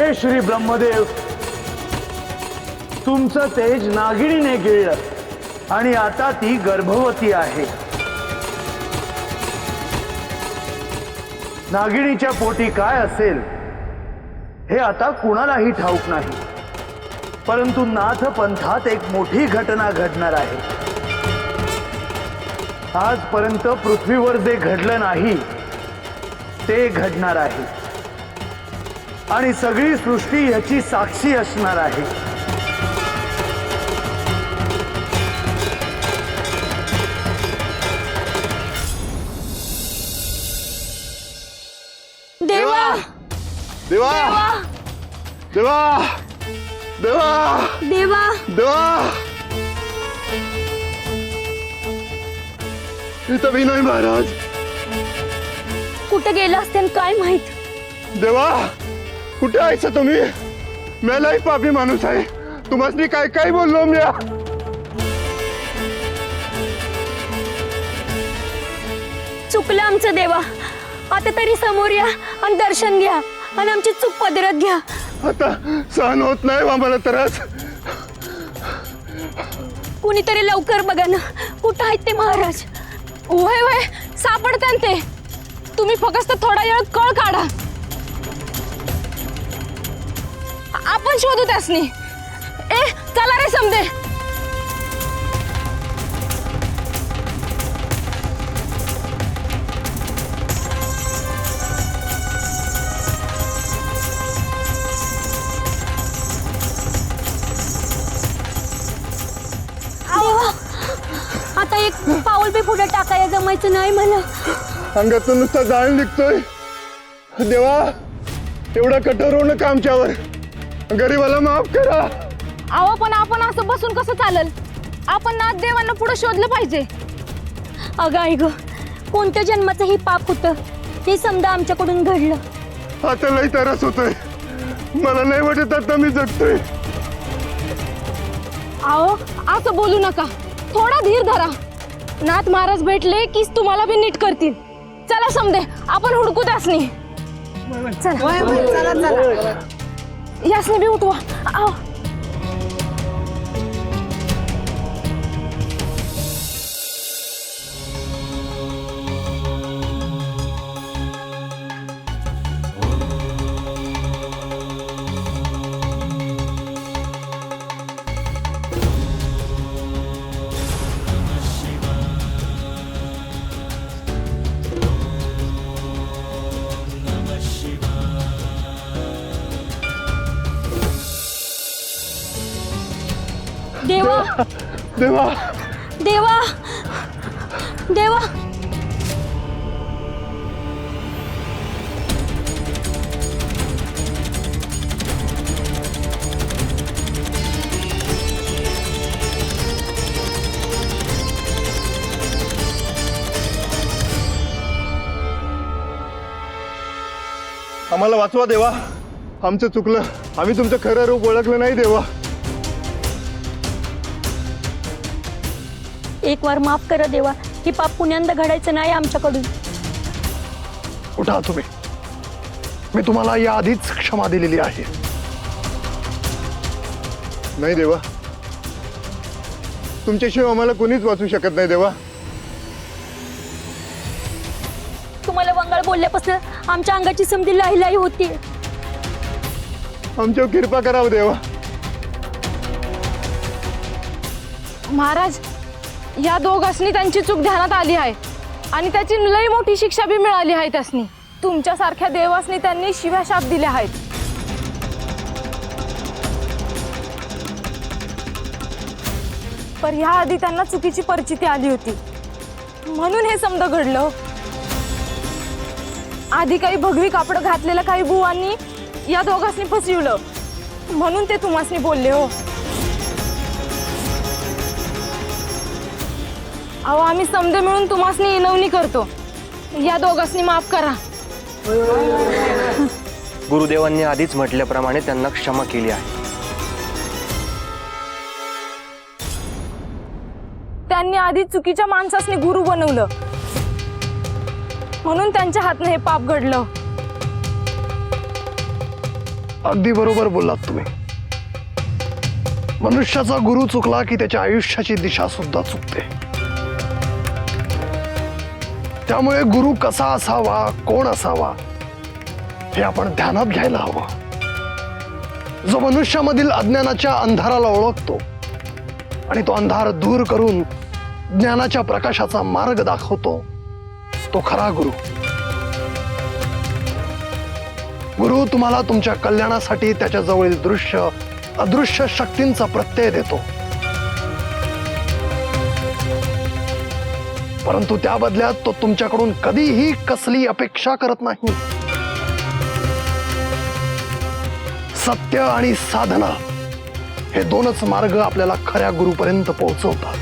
हे श्री ब्रह्मदेव, तुमचं तेज नागिणीने गिळलं आणि आता ती गर्भवती आहे। नागिणीच्या पोटी काय असेल हे आता कुणालाही ठाऊक नाही, परंतु नाथ पंथात एक मोठी घटना घडणार आहे। आजपर्यंत पृथ्वीवर जे घडलं नाही ते घडणार आहे आणि सगळी सृष्टी ह्याची साक्षी असणार आहे। देवा देवा देवा देवा देवा देवा, इथं मी नाही महाराज। कुठे गेला असते काय माहित। देवा कुठे आहेस तुम्ही? मेलाही पापी माणूस आहे, तुम्हाला काय काय बोललो मी? चुकलं आमचं देवा, आता तरी समोर या आणि दर्शन घ्या आणि आमची चूक पदरात घ्या। आता सहन होत नाही आम्हाला त्रास। कुणीतरी लवकर बघा ना, कुठं आहेत ते महाराज? वय वय सापडते ते, तुम्ही फक्त थोडा वेळ कळ काढा, आपण शोधू त्यासनी। ए चला रे समदे। आता एक पाऊल बी पुढे टाकायला जमायचं नाही मला। अंगातून नुसता जाळ निघतोय। देवा एवढा कठोर होऊ नका आमच्यावर, गरीबाला माफ करा। अहो पण आपण असं बसून कसं चालल? आपण नाथ देवांना पुढे शोधलं पाहिजे। अगं आई ग, कोणत्या जन्माचं हे पाप होतं ते समजा आमच्याकडून घडलं। आता लई त्रास होतोय, मला नाही वाटत आता मी जगतोय। अहो असं बोलू नका, थोडा धीर धरा। नाथ महाराज भेटले की तुम्हाला बी नीट करतील। चला समदे आपण हुडकू त्यासनी। चला यासनी बी उठवा। अहो देवा देवा देवा देवा, आम्हाला वाचवा देवा, आमचं चुकलं, आम्ही तुमचं खरं रूप ओळखलं नाही देवा। एक वार माफ करा देवा, हे पाप पुण्यांदा घडायचं नाही आमच्याकडून। उठा तुम्ही, मी तुम्हाला या आधीच क्षमा दिलेली आहे। नाही देवा, तुमच्याशिवाय आम्हाला कोणीच वाचू शकत नाही देवा। तुम्हाला वंगाळ बोलल्यापासून आमच्या अंगाची समधी लाही होती। आमच्यावर कृपा करावं देवा। महाराज या दोघांनी त्यांची चूक ध्यानात आली आहे आणि त्याची लई मोठी शिक्षा बी मिळाली आहे त्यासनी। तुमच्यासारख्या देवासनी त्यांनी शिव्या शाप दिले आहेत। पर ह्या आधी त्यांना चुकीची परिस्थिती आली होती म्हणून हे समजा घडलं। आधी काही भगवी कापड घातलेल्या काही बुवांनी या दोघांनी फसविलं म्हणून ते तुम्हासनी बोलले हो। अहो आम्ही समजे मिळून तुम्हासनी विनवणी करतो, या दोघांनी माफ करा। गुरुदेवांनी आधीच म्हटल्याप्रमाणे त्यांना क्षमा केली आहे। त्यांनी आधी चुकीच्या माणसासनी गुरु बनवलं म्हणून त्यांच्या हातने हे पाप घडलं। अगदी बरोबर बोललात तुम्ही. मनुष्याचा गुरु चुकला की त्याच्या आयुष्याची दिशा सुद्धा चुकते. त्यामुळे गुरु कसा असावा, कोण असावा हे आपण ध्यानात घ्यायला हवं. जो मनुष्यामधील अज्ञानाच्या अंधाराला ओळखतो आणि तो अंधार दूर करून ज्ञानाच्या प्रकाशाचा मार्ग दाखवतो, तो खरा गुरु. गुरु तुम्हाला तुमच्या कल्याणासाठी त्याच्या जवळील दृश्य अदृश्य शक्तींचा प्रत्यय देतो, परंतु त्या बदल्यात तो तुमच्याकडून कधीही कसली अपेक्षा करत नाही. सत्य आणि साधना हे दोनच मार्ग आपल्याला खऱ्या गुरुपर्यंत पोहोचवतात.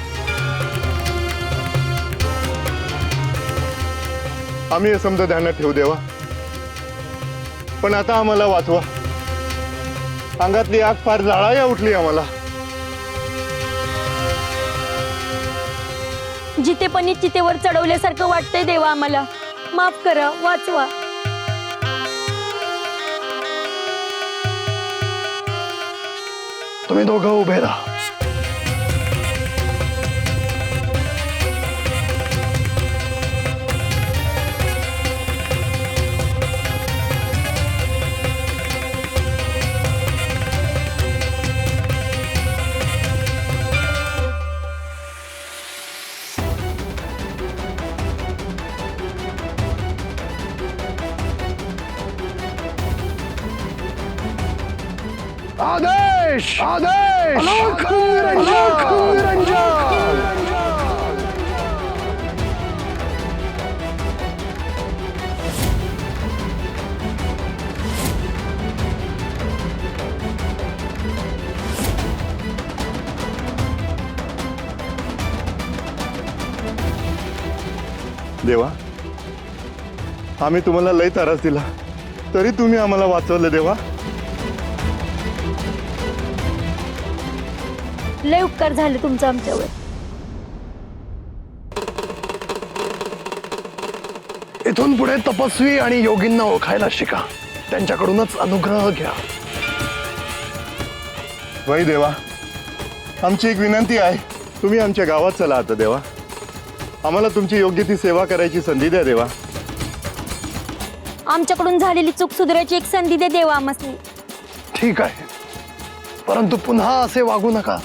आम्ही हे समजा ध्यानात ठेवू देवा, पण आता आम्हाला वाचवा. अंगातली आग फार जाळाया उठली आम्हाला. जितेपणी चितेवर चढवल्यासारखं वाटतंय देवा आम्हाला. माफ करा, वाचवा. तुम्ही दोघं उभे राहा. आदेश आदेश अलोक निरंजन. देवा, आम्ही तुम्हाला लय त्रास दिला, तरी तुम्ही आम्हाला वाचवलं देवा. लय उपकार झाले तुमचं आमच्यावर. इथून पुढे तपस्वी आणि योगींना ओळखायला शिका. त्यांच्याकडूनच अनुग्रह घ्या. वै देवा, आमची एक विनंती आहे. तुम्ही आमच्या गावात चला आता देवा. आम्हाला तुमची योग्य ती सेवा करायची संधी द्या देवा. आमच्याकडून झालेली चूक सुधारायची एक संधी दे देवा आम्हाला. ठीक आहे, परंतु पुन्हा असे वागू नका.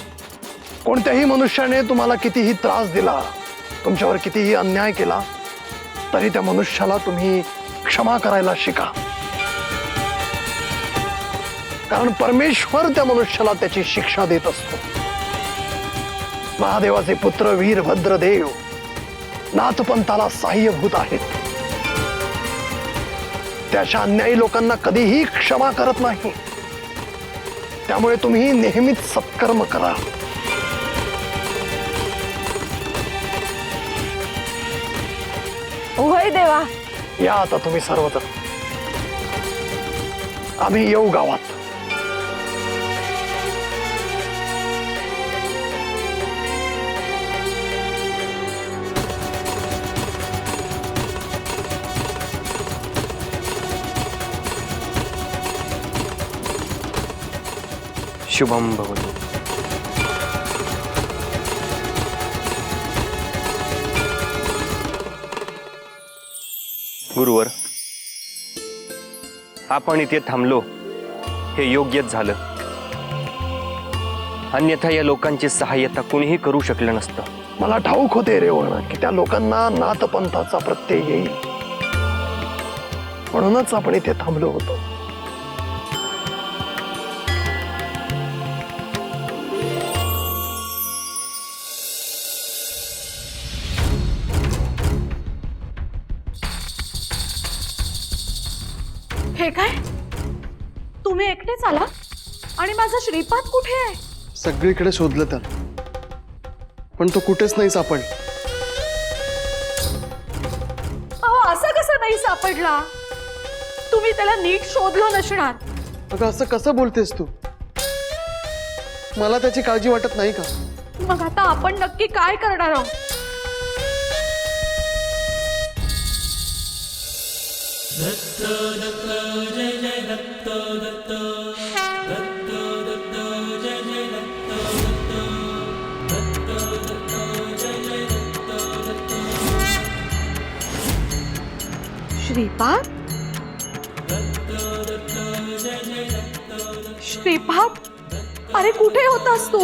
कोणत्याही मनुष्याने तुम्हाला कितीही त्रास दिला, तुमच्यावर कितीही अन्याय केला, तरी त्या मनुष्याला तुम्ही क्षमा करायला शिका. कारण परमेश्वर त्या मनुष्याला त्याची शिक्षा देत असतो. महादेवाचे पुत्र वीरभद्रदेव नाथपंथाला सहाय्यभूत आहेत. त्या अशा अन्यायी लोकांना कधीही क्षमा करत नाही. त्यामुळे तुम्ही नेहमीच सत्कर्म करा. होय देवा. या आता तुम्ही सर्वजण. आम्ही येऊ गावात. शुभम भवतु. गुरुवर, आपण इथे थांबलो हे योग्यच झालं. अन्यथा या लोकांची सहाय्यता कुणीही करू शकलं नसतं. मला ठाऊक होते रेवण की त्या लोकांना नाथपंथाचा प्रत्यय येईल, म्हणूनच आपण इथे थांबलो होतो. हे काय, तुम्ही एकटेच आला? आणि माझा श्रीपाद कुठे आहे? सगळीकडे शोधलं त्याला, पण तो कुठेच नाही सापडला. अहो, असं कसं नाही सापडला? तुम्ही त्याला नीट शोधलं नसणार. अगं असं कसं बोलतेस तू? मला त्याची काळजी वाटत नाही का? मग आता आपण नक्की काय करणार आहोत? दत्त दत्त जय जय दत्त श्रीपाद श्रीपाद, अरे कुठे होतास तू?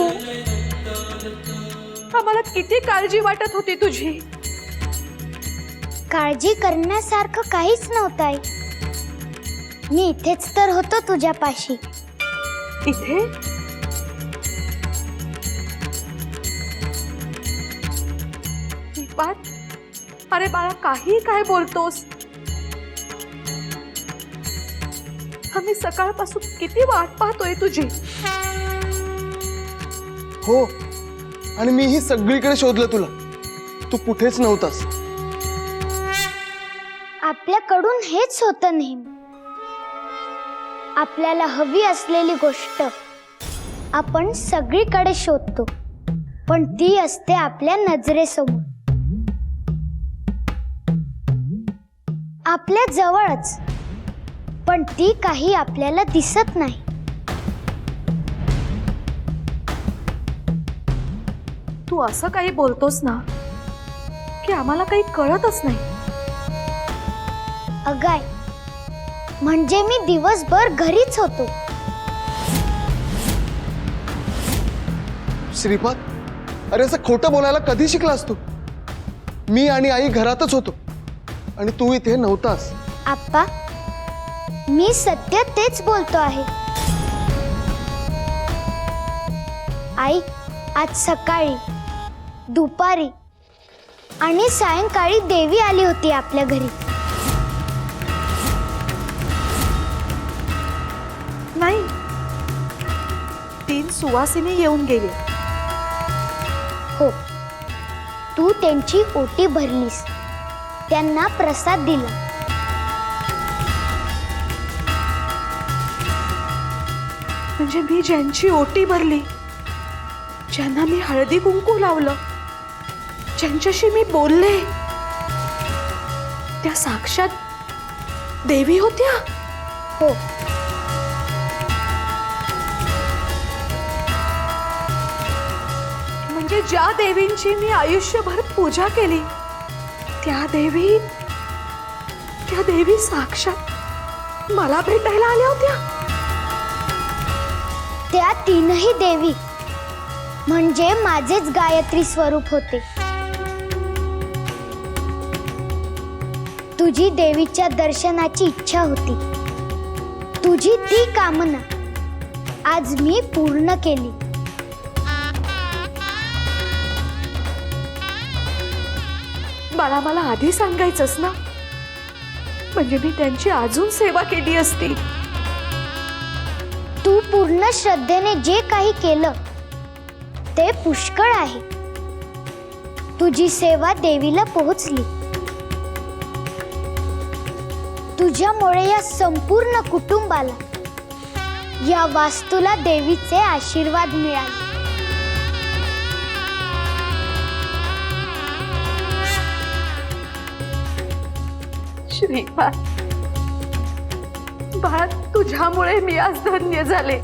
आम्हाला किती काळजी वाटत होती तुझी. काळजी करण्यासारखं काहीच नव्हतं आई. मी इथेच तर होतो तुझ्यापाशी. इथे श्रीपाद, अरे बाळा, काही काय बोलतोस? आम्ही सकाळपासून किती वाट पाहतोय तुझी. हो, आणि मीही सगळीकडे शोधलं तुला. तू कुठेच नव्हतास. आपल्याकडून हेच होतं नेहमी. आपल्याला हवी असलेली गोष्ट आपण सगळीकडे शोधतो, पण ती असते आपल्या नजरेसमोर, आपल्या जवळच, पण ती काही आपल्याला दिसत नाही. तू असं काही बोलतोस ना की आम्हाला काही कळतच नाही. अगाय, म्हणजे मी दिवसभर घरीच होतो. श्रीपाद, अरे असं खोटं बोलायला कधी शिकलास तू? मी आणि आई घरातच होतो आणि तू इथे नव्हतास. आप्पा, मी सत्य तेच बोलतो आहे. आई, आज सकाळी, दुपारी आणि सायंकाळी देवी आली होती आपल्या घरी. नाही, 3 सुवासिनी येऊन गेली. हो, तू त्यांची ओटी भरलीस, त्यांना प्रसाद दिला. म्हणजे मी ज्यांची ओटी भरली, ज्यांना मी हळदी कुंकू लावलं, ज्यांच्याशी मी बोलले, त्या साक्षात देवी होत्या. हो, म्हणजे ज्या देवींची मी आयुष्यभर पूजा केली, त्या देवी साक्षात मला भेटायला आल्या होत्या. त्या 3ही देवी म्हणजे माझेच गायत्री स्वरूप होते. तुझी देवीच्या दर्शनाची इच्छा होती. तुझी ती कामना आज मी पूर्ण केली. बाळा, मला आधी सांगायचंस ना, म्हणजे मी त्यांची अजून सेवा केली असती. तू पूर्ण श्रद्धेने जे काही केलं ते पुष्कळ आहे. तुझी सेवा देवीला पोहोचली. तुझ्यामुळे या संपूर्ण कुटुंबाला, या वास्तूला देवीचे आशीर्वाद मिळाले. श्रीपाद, बाळा, तुझ्यामुळे मी आज धन्य झाले.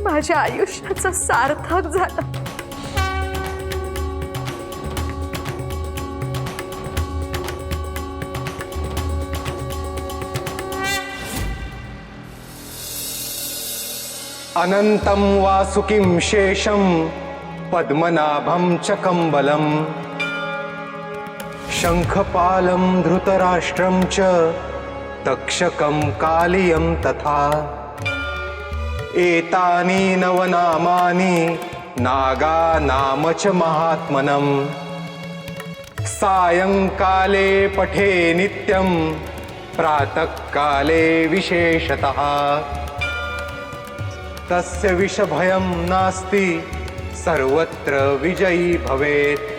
माझ्या आयुष्याचं सार्थक झालं. अनंतं वासुकिं शेषं पद्मनाभं च कम्बलं शंखपालं धृतराष्ट्रं च तक्षकं कालियं तथा एतानि नवनामानि नागानाम च महात्मनं सायंकाले पठे नित्यं प्रातःकाले विशेषतः तस्य विषभयं नास्ति सर्वत्र विजयी भवेत्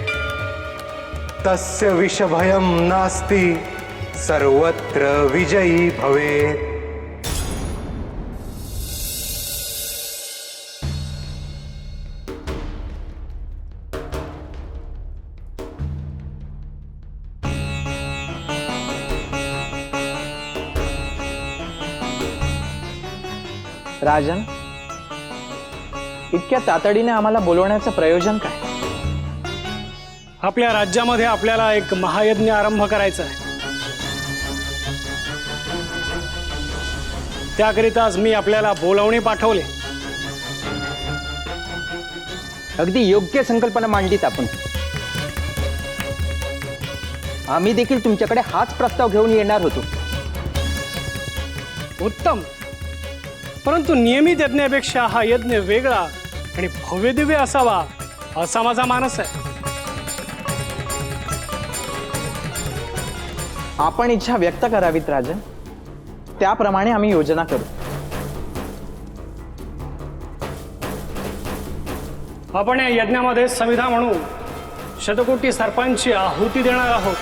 तस्य विषभयं नास्ति सर्वत्र विजयी भवेत्. राजन, इतक्या तातडीने आम्हाला बोलवण्याचं प्रयोजन काय? आपल्या राज्यामध्ये आपल्याला एक महायज्ञ आरंभ करायचा आहे. त्याकरिताच मी आपल्याला बोलावणे पाठवले. अगदी योग्य संकल्पना मांडलीत आपण. आम्ही देखील तुमच्याकडे हाच प्रस्ताव घेऊन येणार होतो. उत्तम. परंतु नियमित यज्ञापेक्षा हा यज्ञ वेगळा आणि भव्यदिव्य असावा असा माझा मानस आहे. आपण इच्छा व्यक्त करावीत राजन, त्याप्रमाणे आम्ही योजना करू. आपण या यज्ञामध्ये समिधा म्हणून शतकोटी सर्पांची आहुती देणार आहोत.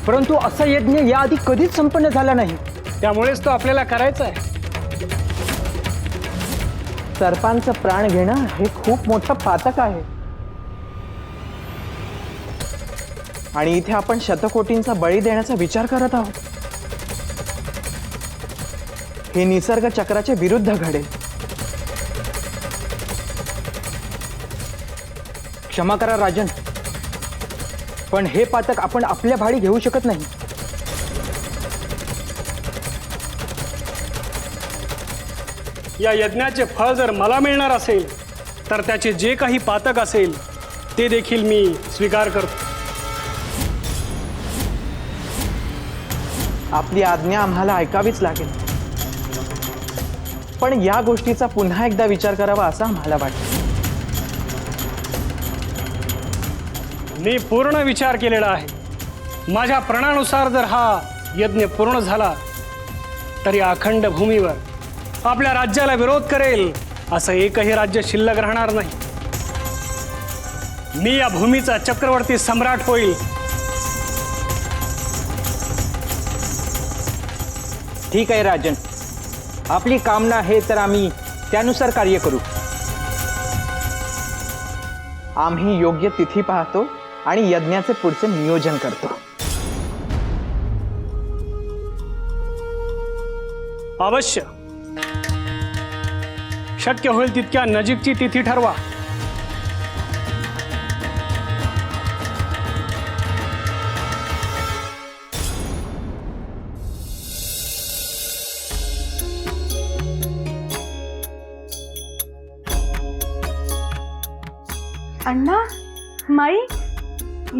परंतु असा यज्ञ याआधी कधीच संपन्न झाला नाही. त्यामुळेच तो आपल्याला करायचा आहे. सर्पांचं प्राण घेणं हे खूप मोठं पातक आहे. आणि इथे आपण शतकोटींचा बळी देण्याचा विचार करत आहोत. हे निसर्ग चक्राच्या विरुद्ध घडेल. क्षमा करा राजन, पण हे पातक आपण आपल्या भाडी घेऊ शकत नाही. या यज्ञाचे फळ जर मला मिळणार असेल तर त्याचे जे काही पातक असेल ते देखील मी स्वीकार करतो. आपली आज्ञा आम्हाला ऐकावीच लागेल. पण या गोष्टीचा पुन्हा एकदा विचार करावा असं आम्हाला वाटतं. मी पूर्ण विचार केलेला आहे. माझ्या प्रणानुसार जर हा यज्ञ पूर्ण झाला तरी अखंड भूमीवर आपल्या राज्याला विरोध करेल असं एकही राज्य शिल्लक राहणार नाही. मी या भूमीचा चक्रवर्ती सम्राट होईल. ठीक आहे राजन, आपली कामना आहे तर आम्ही त्यानुसार कार्य करू. आम्ही योग्य तिथी पाहतो आणि यज्ञाचे पुढचे नियोजन करतो. अवश्य. शक्य होईल तितक्या नजीकची तिथी ठरवा. अण्णा, माई,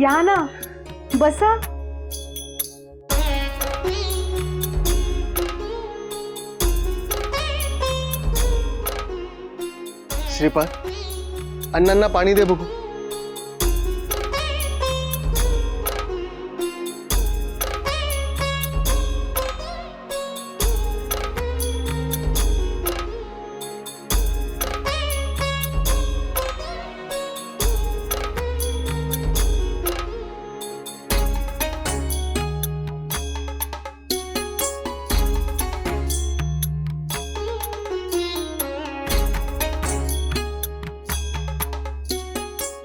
या ना, बसा. श्रीपाद, अण्णांना पाणी दे बघू.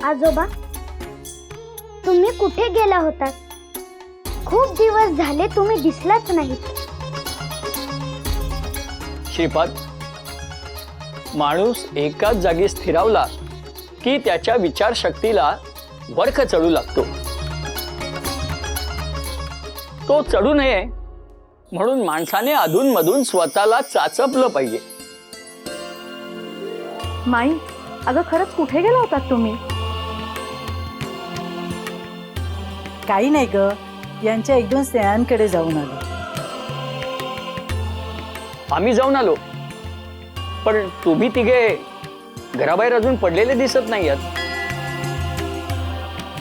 आजोबा, तुम्ही कुठे गेला होतात? खूप दिवस झाले तुम्ही दिसलाच नाही. श्रीपाद, माणूस एकाच जागी स्थिरावला की त्याच्या विचारशक्तीला वरख चढू लागतो. तो चढू नये म्हणून माणसाने अधूनमधून स्वतःला चाचपलं पाहिजे. माई, अगं खरंच कुठे गेला होतात तुम्ही? काही नाही ग, यांच्या एक दोन स्त्रियांकडे जाऊन आलो. आम्ही जाऊन आलो, पण तुम्ही तिघे घराबाहेर अजून पडलेले दिसत नाही आहात.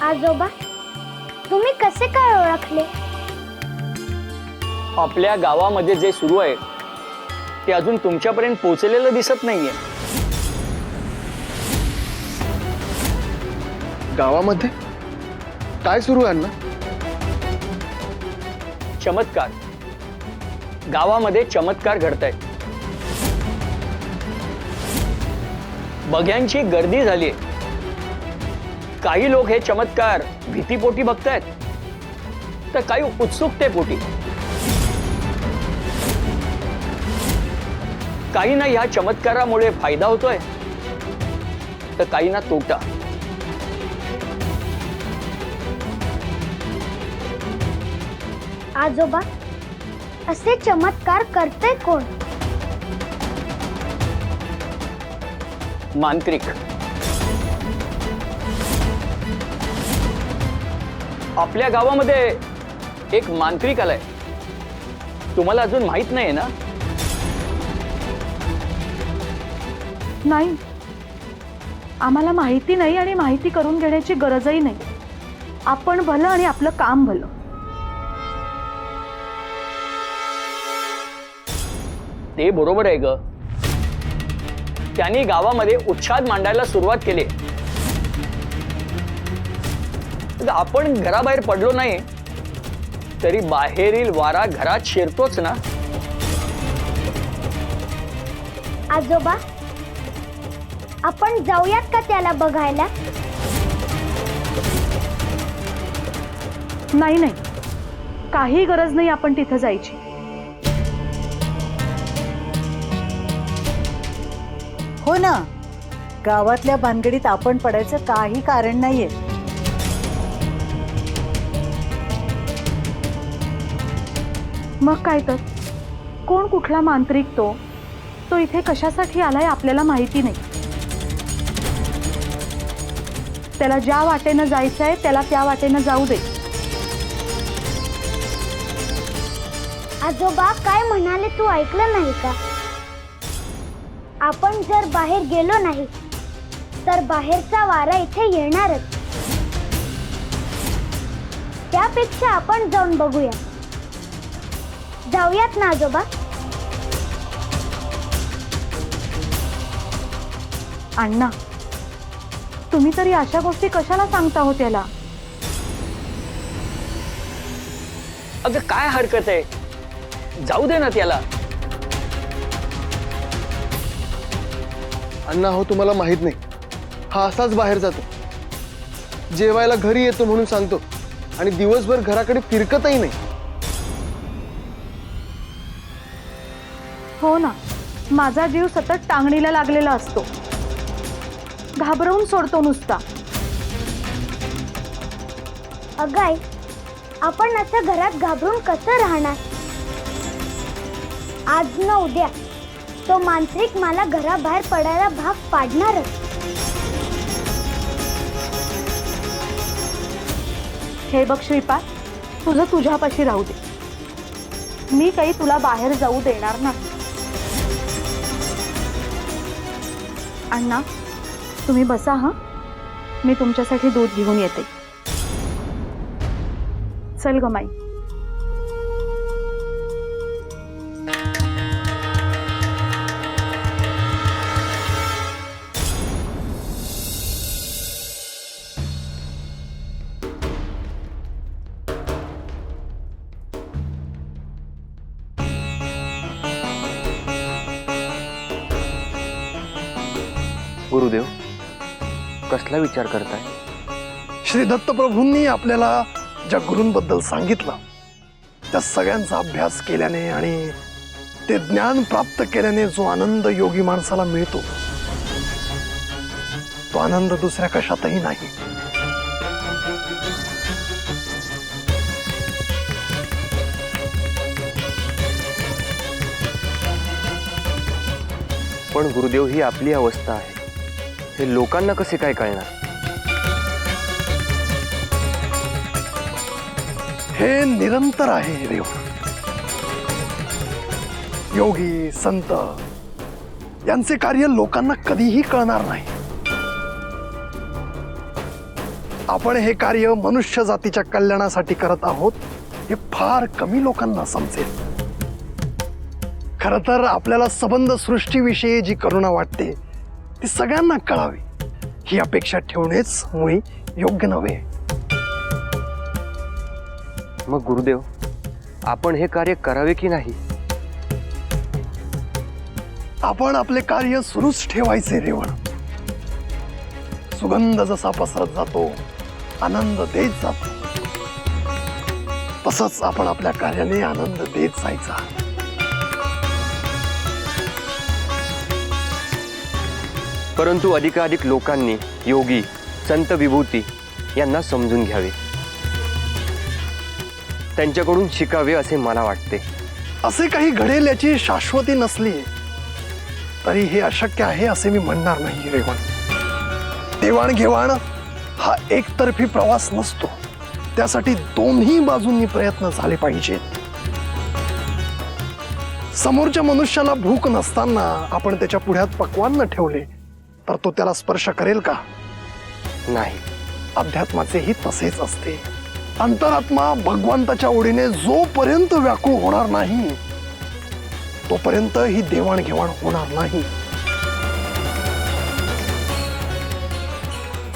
आजोबा, तुम्ही कसे काय ओळखले? आपल्या गावामध्ये जे सुरू आहे ते अजून तुमच्यापर्यंत पोहोचलेलं दिसत नाहीये. गावामध्ये काय सुरू आहे अण्णा? चमत्कार. गावामध्ये चमत्कार घडतायत. बघ्यांची गर्दी झाली. काही लोक हे चमत्कार भीतीपोटी बघतायत, तर काही उत्सुकतेपोटी. काहींना ह्या चमत्कारामुळे फायदा होतोय, तर काहींना तोटा. आजोबा, असे चमत्कार करते कोण? मांत्रिक. आपल्या गावामध्ये एक मांत्रिक आलाय. तुम्हाला अजून माहित नाही ना? नाही, आम्हाला माहिती नाही आणि माहिती करून घेण्याची गरजही नाही. आपण भलं आणि आपलं काम भलं. ते बरोबर आहे ग. त्यांनी गावामध्ये उच्छाद मांडायला सुरुवात केली. आपण घराबाहेर पडलो नाही तरी बाहेरील वारा घरात शिरतोच ना. आजोबा, आपण जाऊयात का त्याला बघायला? नाही नाही, काही गरज नाही आपण तिथं जायची. हो ना, गावातल्या भानगडीत आपण पडायचं काही कारण नाहीये. मग काय तर, कोण कुठला मांत्रिक तो इथे कशासाठी आलाय आपल्याला माहिती नाही. त्याला ज्या वाटेनं जायचंय त्याला त्या वाटेनं जाऊ दे. आजोबा, काय म्हणाले तू ऐकलं नाही का? आपण जर बाहेर गेलो नाही तर बाहेरचा वारा इथे येणारच. त्यापेक्षा आपण जाऊन बघूया. जाऊयात ना आजोबा? अण्णा, तुम्ही तरी अशा गोष्टी कशाला सांगता हो त्याला? अगं काय हरकत आहे, जाऊ दे ना त्याला. अण्णा हो, तुम्हाला माहित नाही, हा असाच बाहेर जातो. जेवायला घरी येतो म्हणून सांगतो आणि दिवसभर घराकडे फिरकतही नाही. हो ना, माझा जीव सतत टांगणीला लागलेला असतो. घाबरवून सोडतो नुसता. अगाय, आपण असं घरात घाबरून कसं राहणार? आज न उद्या तो मांत्रिक मला घराबाहेर पडायला भाग पाडणारच. हे बघ श्रीपाद, तुझं तुझ्यापाशी राहू दे. मी काही तुला बाहेर जाऊ देणार नाही. अण्णा, तुम्ही बसा हा, मी तुमच्यासाठी दूध घेऊन येते. चल ग माई. गुरुदेव, कसला विचार करताय? श्री दत्तप्रभूंनी आपल्याला ज्या गुरूंबद्दल सांगितलं त्या सगळ्यांचा अभ्यास केल्याने आणि ते ज्ञान प्राप्त केल्याने जो आनंद योगी माणसाला मिळतो तो आनंद दुसऱ्या कशातही नाही. पण गुरुदेव, ही आपली अवस्था आहे, हे लोकांना कसे काय कळणार? हे निरंतर आहे देव. योगी संत यांचे कार्य लोकांना कधीही कळणार नाही. आपण हे कार्य मनुष्य जातीच्या कल्याणासाठी करत आहोत हे फार कमी लोकांना समजेल. खर तर आपल्याला सबंध सृष्टीविषयी जी करुणा वाटते ती सगळ्यांना कळावी ही अपेक्षा ठेवणेच मुळी योग्य नव्हे. मग गुरुदेव, आपण हे कार्य करावे की नाही? आपण आपले कार्य सुरूच ठेवायचे रेवण. सुगंध जसा पसरत जातो, आनंद देत जातो, तसंच आपण आपल्या कार्याने आनंद देत जायचा. परंतु अधिकाधिक लोकांनी योगी, संत विभूती यांना समजून घ्यावे, त्यांच्याकडून शिकावे असे मला वाटते. असे काही घडेल याची शाश्वती नसली तरी हे अशक्य आहे असे मी म्हणणार नाही रेवण. देवाणघेवाण हा एकतर्फी प्रवास नसतो, त्यासाठी दोन्ही बाजूंनी प्रयत्न झाले पाहिजेत. समोरच्या मनुष्याला भूक नसताना आपण त्याच्या पुढ्यात पक्वान्न ठेवले तर तो त्याला स्पर्श करेल का? नाही. अध्यात्माचेही तसेच असते. अंतरात्मा भगवंताच्या ओढीने जोपर्यंत व्याकुळ होणार नाही तोपर्यंत ही देवाणघेवाण होणार नाही.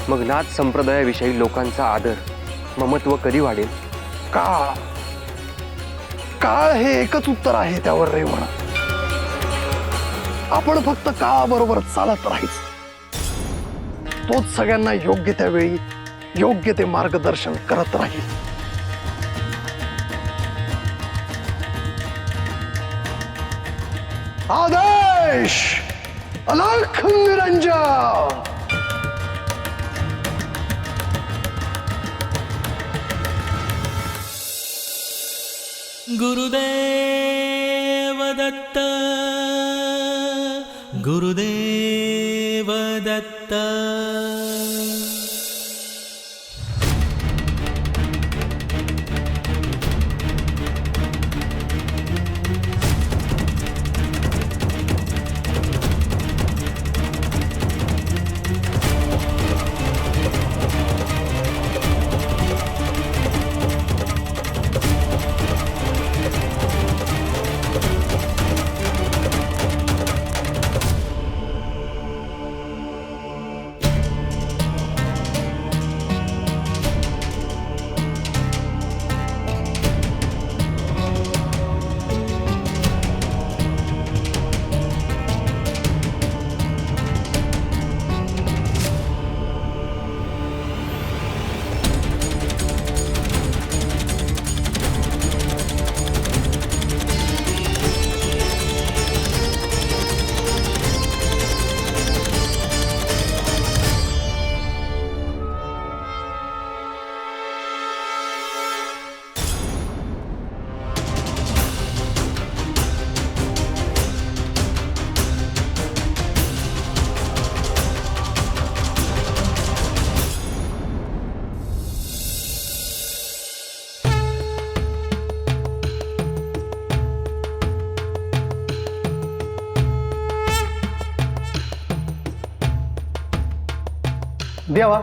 मग नाथ संप्रदायाविषयी लोकांचा आदर, ममत्व कधी वाढेल? काळ काळ हे एकच उत्तर आहे त्यावर रेवण. आपण फक्त काळाबरोबर चालत राहायचं. तोच सगळ्यांना योग्य त्यावेळी योग्य ते मार्गदर्शन करत राहील. आदेश अलख निरंजन. गुरुदेव दत्त, गुरुदेव दत्त. देवा,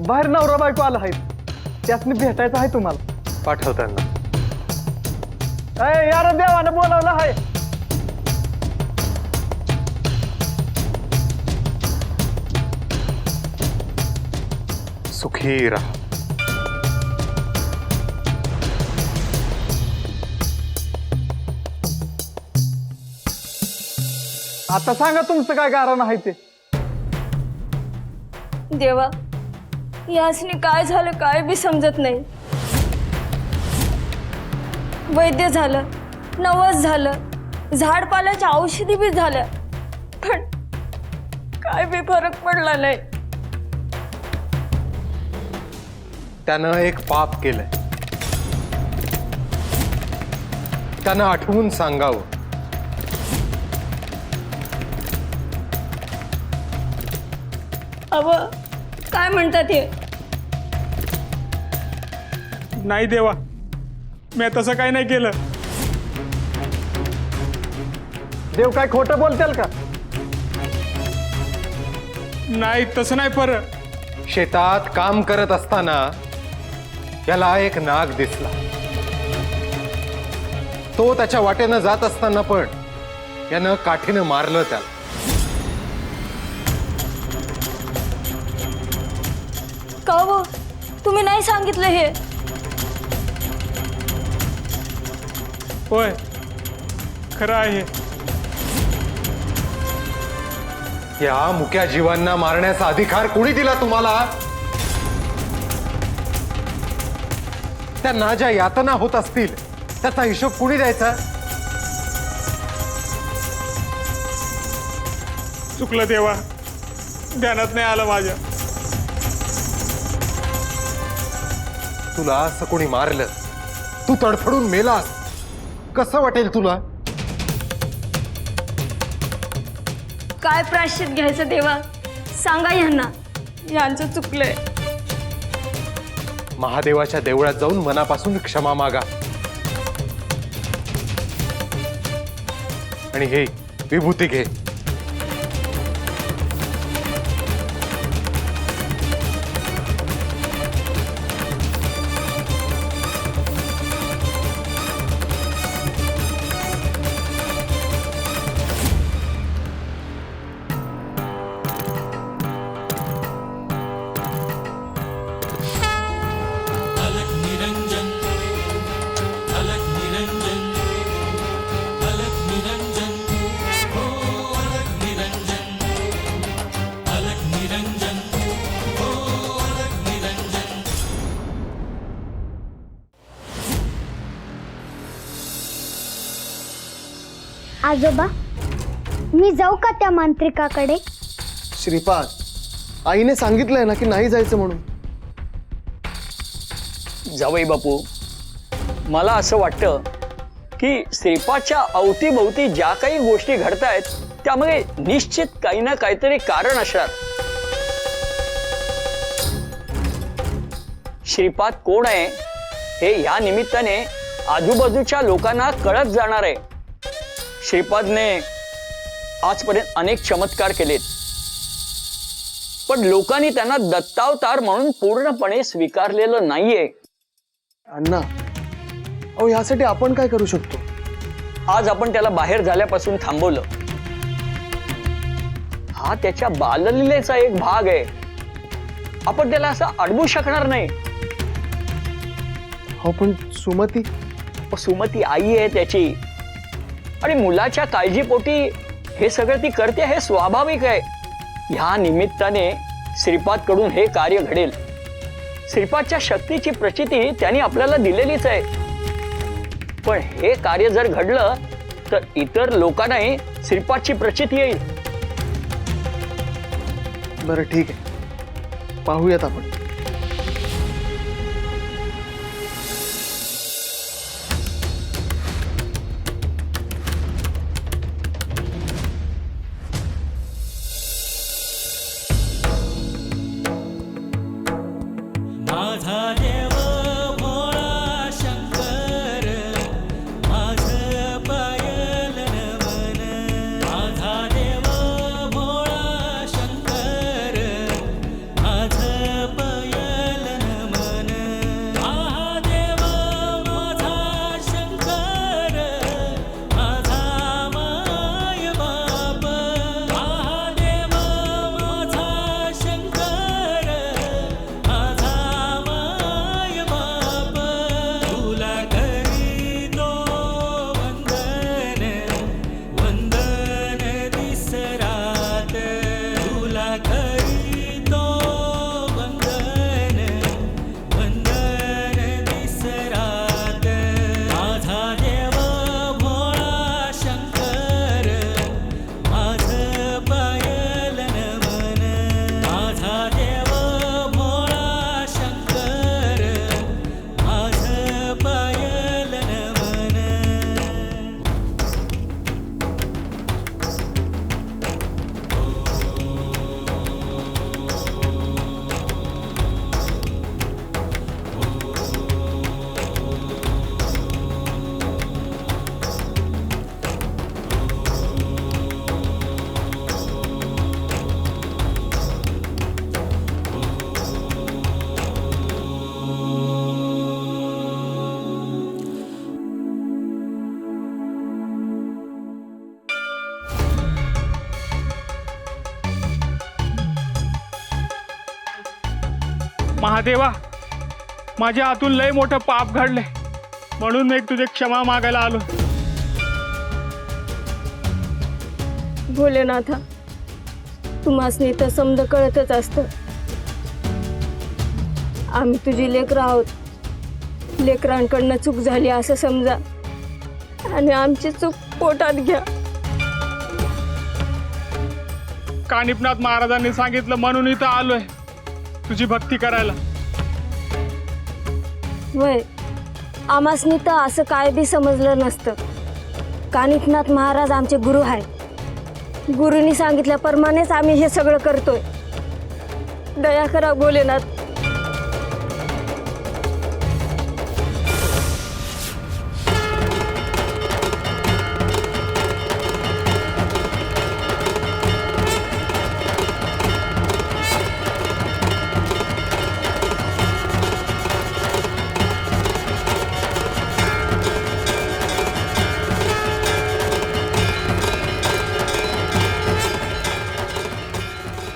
बाहेर नवरा बायको आला आहे, त्यासनी भेटायचं आहे तुम्हाला. पाठवताना यार देवानं बोलावलं आहे. सुखी राहा. आता सांगा तुमचं काय कारण आहे ते. देवा, यासनी काय झालं काय बी समजत नाही. वैद्य झालं, नवस झालं, झाडपाल्याच्या औषधी बी झाल्या, पण काय बी फरक पडला नाही. त्यानं एक पाप केलंय, त्यानं आठवून सांगावं. अव काय म्हणतात हे? नाही देवा, मी तसं काही नाही केलं. देव काय खोटं बोलतेल का? नाही, तसं नाही. पर शेतात काम करत असताना याला एक नाग दिसला. तो त्याच्या वाटेनं जात असताना पण यानं काठीनं मारलं त्याला. का हो, तुम्ही नाही सांगितलं हे? होय, खरं आहे. या मुक्या जीवांना मारण्याचा अधिकार कोणी दिला तुम्हाला? त्यांना ज्या यातना होत असतील त्याचा हिशोब कोणी द्यायचा? चुकलं देवा, ध्यानात नाही आलं माझ्या. तुला असं कोणी मारलं, तू तडफडून मेलास, कसं वाटेल तुला? काय प्रायश्चित घ्यायचं देवा, सांगा यांना. यांचं चुकलंय. महादेवाच्या देवळात जाऊन मनापासून क्षमा मागा. आणि हे विभूती घे. अलग निरंजन, अलग निरंजन, अलग निरंजन, हो अलग निरंजन, अलग निरंजन, हो अलग निरंजन. आजोबा, मी जाऊ का त्या मांत्रिकाकडे? श्रीपाद, आईने सांगितलंय ना की नाही जायचं म्हणून. जावई बापू, मला असं वाटतं की श्रीपादच्या अवतीभोवती ज्या काही गोष्टी घडतायत त्यामध्ये निश्चित काही ना काहीतरी कारण असणार. श्रीपाद कोण आहे हे या निमित्ताने आजूबाजूच्या लोकांना कळत जाणार आहे. श्रीपादने आजपर्यंत अनेक चमत्कार केलेत, पण लोकांनी त्यांना दत्तावतार म्हणून पूर्णपणे स्वीकारलेलं नाहीये. अण्णा, अहो यासाठी आपण काय करू शकतो? आज आपण त्याला बाहेर झाल्यापासून थांबवलं. हा त्याच्या बाललीलेचा एक भाग आहे. आपण त्याला असं अडवू शकणार नाही. हो, पण सुमती? सुमती आई आहे त्याची, आणि मुलाच्या काळजीपोटी हे सगळं ती करते हे स्वाभाविक आहे. ह्या निमित्ताने श्रीपाद कडून हे कार्य घडेल. श्रीपादच्या शक्तीची प्रचिती त्यांनी आपल्याला दिलेलीच आहे, पण हे कार्य जर घडलं तर इतर लोकांनाही श्रीपादची प्रचिती येईल. बरं ठीक आहे, पाहूयात आपण. माझा देव भोळा शंकर, माझं पायलन मन. माझा देव भोळा शंकर, माझं पायलन मन. महादेव माझा शंकर, माझा माय बाप. महादेव माझा शंकर, माझा माय बाप. तुला करीतो वंदन, वंदन दिसरात. तुला करीतो वंदन, वंदन दिसरात. माझा देव भोळा शंकर, माझं पायलन मन. माझा देव भोळा शंकर, माझं पायलन मन. महादेवा, माझ्या हातून लय मोठं पाप घडले, म्हणून एक तुझे क्षमा मागायला आलो. भोलेनाथा, तुम्हासनी तर समज कळतच असतं. आम्ही तुझी लेकरं आहोत. लेकरांकडनं चूक झाली असं समजा आणि आमची चूक पोटात घ्या. कानिपनाथ महाराजांनी सांगितलं म्हणून इथं आलोय तुझी भक्ती करायला. वय आमासनी तर असं काय बी समजलं नसतं. कानिपनाथ महाराज आमचे गुरु आहेत. गुरुनी सांगितल्याप्रमाणेच आम्ही हे सगळं करतोय. दया करा भोलेनाथ.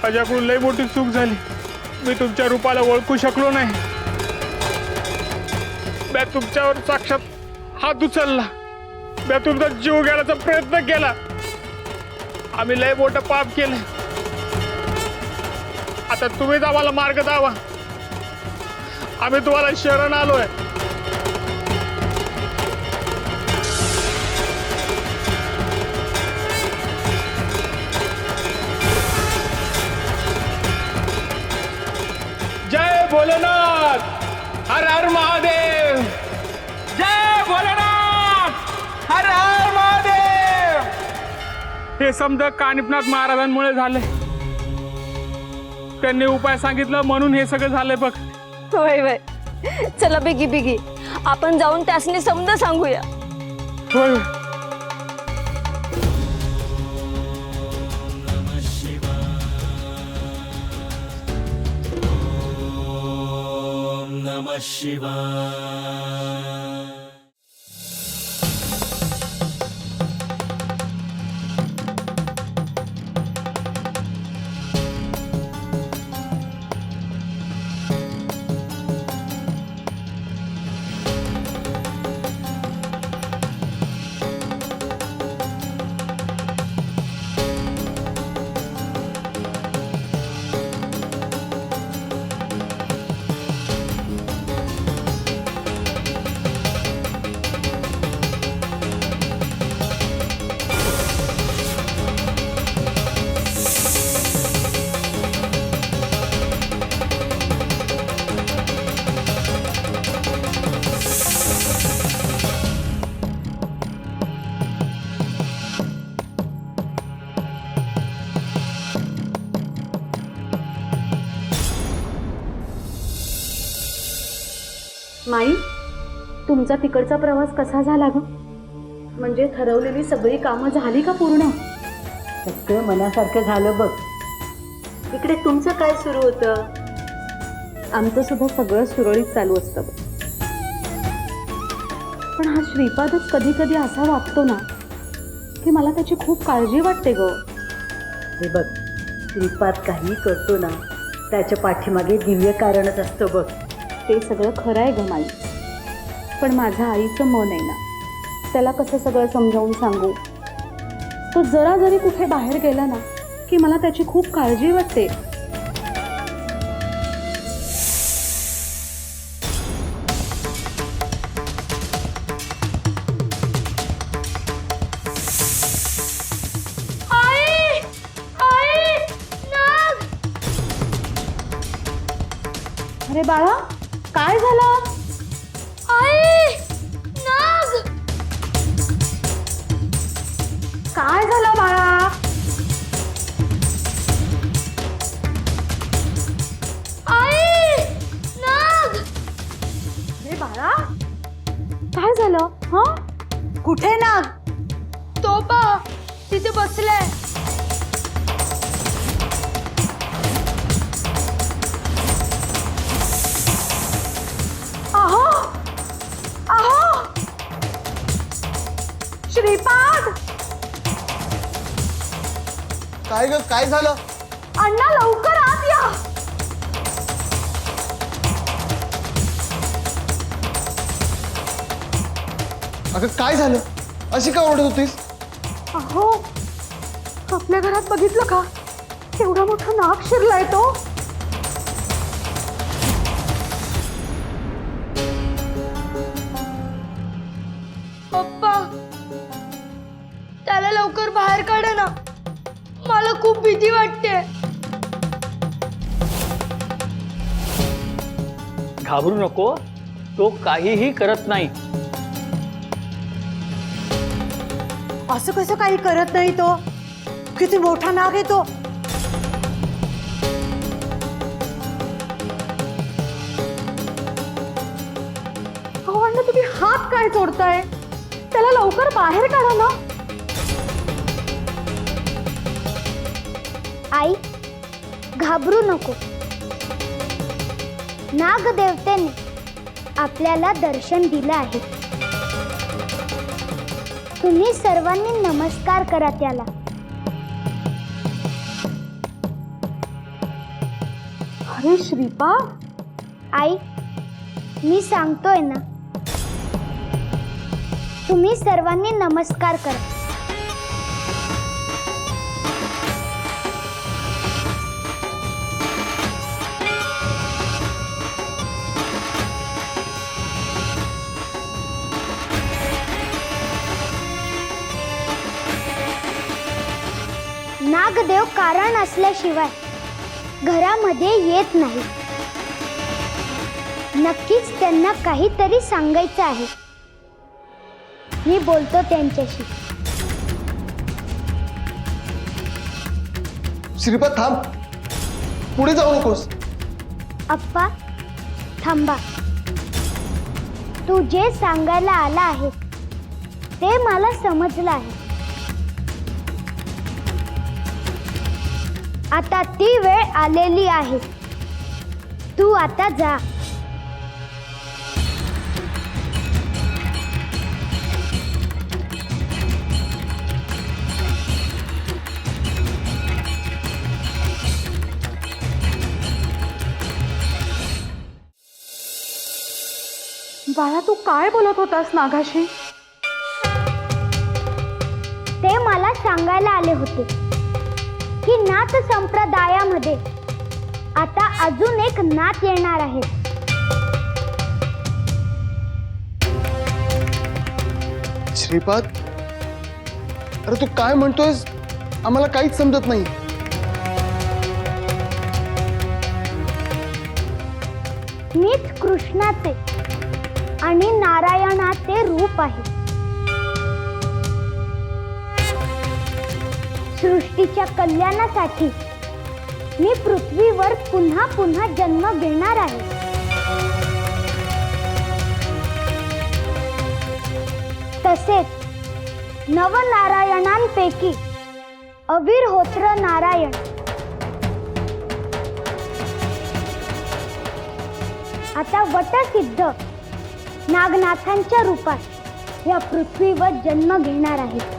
माझ्याकडून लई मोठी चूक झाली. मी तुमच्या रूपाला ओळखू शकलो नाही. मी तुमच्यावर साक्षात हात उचलला. मी तुमचा जीव घेण्याचा प्रयत्न केला. आम्ही लय मोठं पाप केलं. आता तुम्हीच आम्हाला मार्ग दावा. आम्ही तुम्हाला शरण आलोय. जय भोलेनाथ. हर हर महादेव. जय भोलेनाथ. हर हर महादेव. हे समजा कानिपनाथ महाराजांमुळे झाले. त्यांनी उपाय सांगितलं म्हणून हे सगळं झालंय बघ. वय वय चला बिगी बिगी आपण जाऊन त्यासनी समज सांगूया. होय. नमः शिवाय. माई, तुमचा तिकडचा प्रवास कसा झाला ग? म्हणजे ठरवलेली सगळी कामं झाली का पूर्ण? सगळं मनासारखं झालं बघ. इकडे तुमचं काय सुरू होतं? आमचं सुद्धा सगळं सुरळीत चालू असतं बघ. पण हा श्रीपादच कधी कधी असा वागतो ना की मला त्याची खूप काळजी वाटते ग. हे बघ, श्रीपाद काही करतो ना त्याच्या पाठीमागे दिव्य कारणच असतं बघ. ते सगळं खरं आहे ग माई, पण माझं आईचं मन आहे ना, त्याला कसं सगळं समजावून सांगू. तो जरा जरी कुठे बाहेर गेला ना की मला त्याची खूप काळजी वाटते. अरे बाळा, काय झालं? आई नाग. काय झालं बाळा? आई नाग. अरे बाळा, काय झालं? हा, कुठे नाग? तो पा तिथे बसलाय. अहो अहो, श्रीपाद. काय ग, काय झालं? अण्णा लवकर आत या. अगं काय झालं? अशी का ओरडत होतीस? अहो, आपल्या घरात बघितलं का? केवढा मोठा नाग शिरलाय तो. पप्पा त्याला लवकर बाहेर काढा ना, मला खूप भीती वाटते. घाबरू नको, तो काहीही करत नाही. असं कसं काही करत नाही तो? किती मोठा नाग आहे तो. अण्णा तुम्ही हात काय जोडताय? त्याला लवकर बाहेर काढा ना. आई घाबरू नको. नागदेवतेने आपल्याला दर्शन दिलं आहे. तुम्ही सर्वांनी नमस्कार करा त्याला. अरे श्रीपाद, आई मी सांगतोय ना, तुम्ही सर्वांनी नमस्कार करा. नागदेव कारण असल्याशिवाय घरामध्ये येत नाही. नक्कीच त्यांना काहीतरी सांगायचं आहे. मी बोलतो त्यांच्याशी. श्रीपाद थांब, पुढे जाऊ नकोस. अप्पा थांबा. तू जे सांगायला आला आहे ते मला समजलं आहे. आता ती वेळ आलेली आहे. तू आता जा. बाळा तू काय बोलत होतास नागाशी? ते मला सांगायला आले होते की नाथ संप्रदायामध्ये आता अजून एक नाथ येणार आहे. श्रीपाद, अरे तू काय म्हणतोयस? आम्हाला काहीच समजत नाही. मीच कृष्णाचे आणि नारायणाचे रूप आहे. सृष्टीच्या कल्याणासाठी मी पृथ्वीवर पुन्हा पुन्हा जन्म घेणार आहे. तसेच नवनारायणांपैकी अविर्होत्र नारायण आता वटसिद्ध नागनाथांच्या रूपात या पृथ्वीवर जन्म घेणार आहे.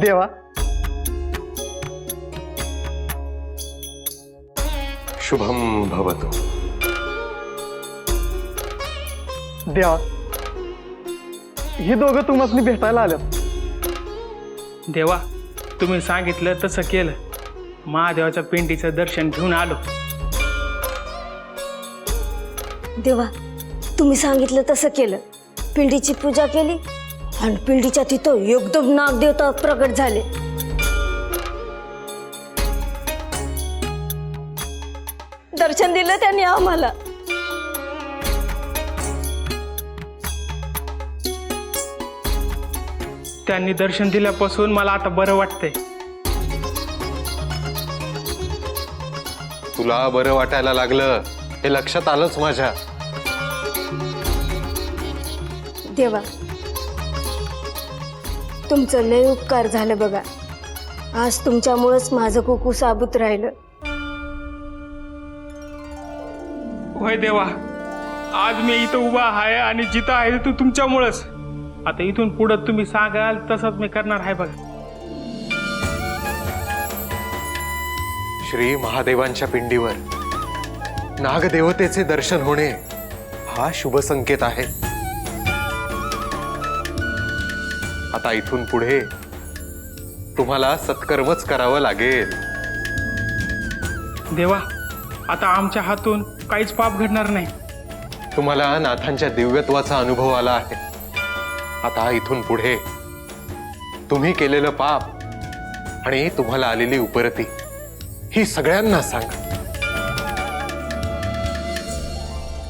देवा, शुभम भवतु. देवा, ही दोघं तुम्हाला भेटायला आल्यात. देवा, तुम्ही सांगितलं तसं केलं. महादेवाच्या पिंडीचं दर्शन घेऊन आलो. देवा तुम्ही सांगितलं तसं केलं. पिंडीची पूजा केली आणि पिंडीच्या तिथं एकदम नागदेवता प्रकट झाले. दर्शन दिलं त्यांनी आम्हाला. त्यांनी दर्शन दिल्यापासून मला आता बरं वाटतंय. तुला बरं वाटायला लागलं हे लक्षात आलंच माझ्या. देवा तुमचं लय उपकार झालं बघा. आज तुमच्यामुळेच माझं कुकू साबूत राहिलं. होय देवा, आज मी इथं उभा आहे आणि जिथं आहे ते तुमच्यामुळंच. आता इथून पुढं तुम्ही सांगाल तसंच मी करणार आहे बघा. श्री महादेवांच्या पिंडीवर नागदेवतेचे दर्शन होणे हा शुभ संकेत आहे. आता इथून पुढे तुम्हाला सत्कर्मच करावं लागेल. देवा, आता आमच्या हातून काहीच पाप घडणार नाही. तुम्हाला नाथांच्या दिव्यत्वाचा अनुभव आला आहे. आता इथून पुढे तुम्ही केलेलं पाप आणि तुम्हाला आलेली उपरती ही सगळ्यांना सांगा.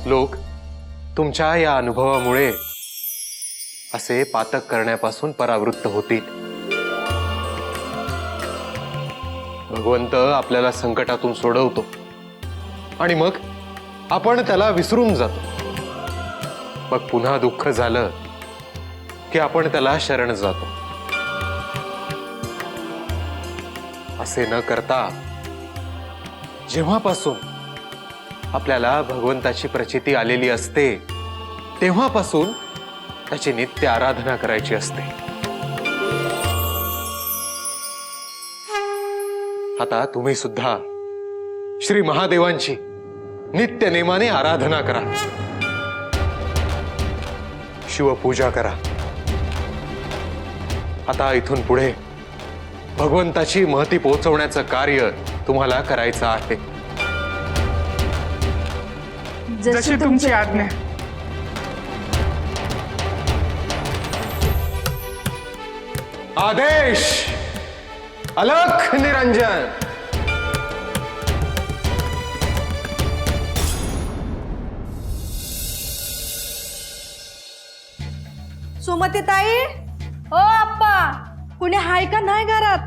लोक तुमच्या या अनुभवामुळे असे पातक करण्यापासून परावृत्त होतील. भगवंत आपल्याला संकटातून सोडवतो आणि मग आपण त्याला विसरून जातो. मग पुन्हा दुःख झालं की आपण त्याला शरण जातो. असे न करता जेव्हापासून आपल्याला भगवंताची प्रचिती आलेली असते तेव्हापासून त्याची नित्य आराधना करायची असते. आता तुम्ही सुद्धा श्री महादेवांची नित्य नेमाने आराधना करा, शिवपूजा करा. आता इथून पुढे भगवंताची महती पोहोचवण्याचं कार्य तुम्हाला करायचं आहे. जशी तुमची आज्ञा. आदेश अलख निरंजन. सुमती ताई, ओ आप्पा, कुणी हाय का नाही घरात?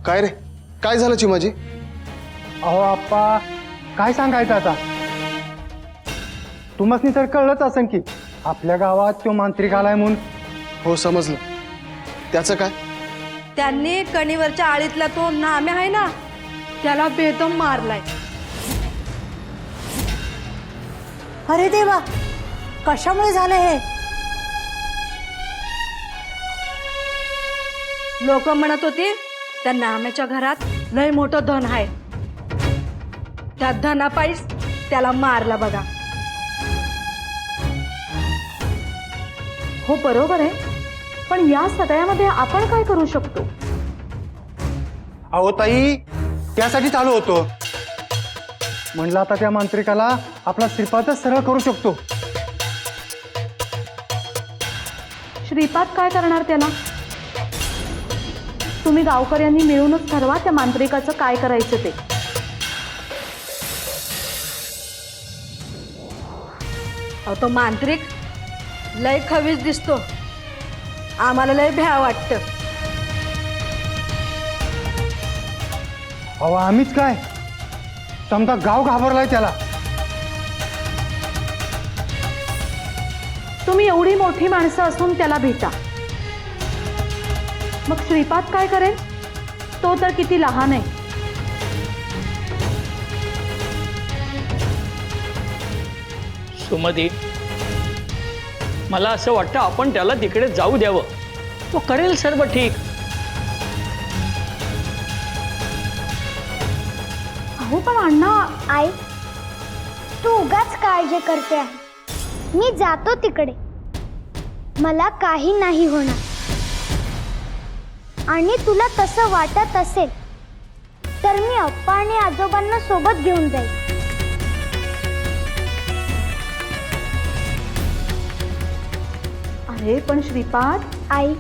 काय रे, काय झालं चिमाजी? अहो आप्पा, काय सांगायचं आता. तुम्हासनी तर कळलंच असेल की आपल्या गावात तो मांत्रिक आलाय म्हणून. हो समजलं. त्याचं काय? त्यांनी कणीवरच्या आळीतला तो नामे आहे ना, त्याला बेदम मारलाय. अरे देवा, कशामुळे झालं हे? लोक म्हणत होती त्या नाम्याच्या घरात लय मोठं धन आहे. त्या धनापायीच त्याला मारला बघा. हो बरोबर आहे, पण या सगळ्यामध्ये आपण काय करू शकतो? अहो ताई, त्यासाठी चालू होतो. म्हणलं आता त्या मांत्रिकाला आपला श्रीपादच सरळ करू शकतो. श्रीपाद काय करणार त्याला? तुम्ही गावकऱ्यांनी मिळूनच ठरवा त्या मांत्रिकाचं काय करायचं ते. तो मांत्रिक लय खवीज दिसतो. आम्हाला लय भ्या वाटतं. अहो आम्हीच काय, समजा गाव घाबरलाय त्याला. तुम्ही एवढी मोठी माणसं असून त्याला भेटा. मग श्रीपाद काय करेल? तो तर किती लहान आहे. सुमती, मला असं वाटतं आपण त्याला तिकडे जाऊ द्यावं. तो करेल सर्व ठीक. अहो पण अण्णा. आई, तू उगाच काळजी करते आहे. मी जातो तिकडे, मला काही नाही होणार. आणि तुला तसं वाटत असेल तर मी अप्पा आणि आजोबांना सोबत घेऊन जाईल. अरे पण श्रीपाद. आई,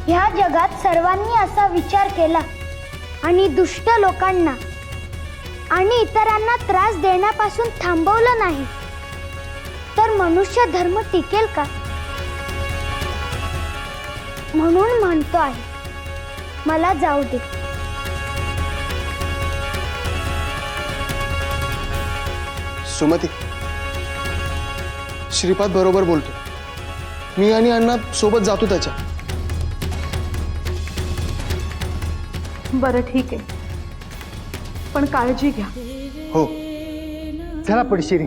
ह्या जगात सर्वांनी असा विचार केला आणि दुष्ट लोकांना आणि इतरांना त्रास देण्यापासून थांबवलं नाही तर मनुष्य धर्म टिकेल का? म्हणून म्हणतो आहे, मला जाऊ दे. सुमती, श्रीपाद बरोबर बोलतो. मी आणि अण्णा सोबत जातो त्याच्या. बरं ठीक आहे, पण काळजी घ्या. हो चला पडशिरी.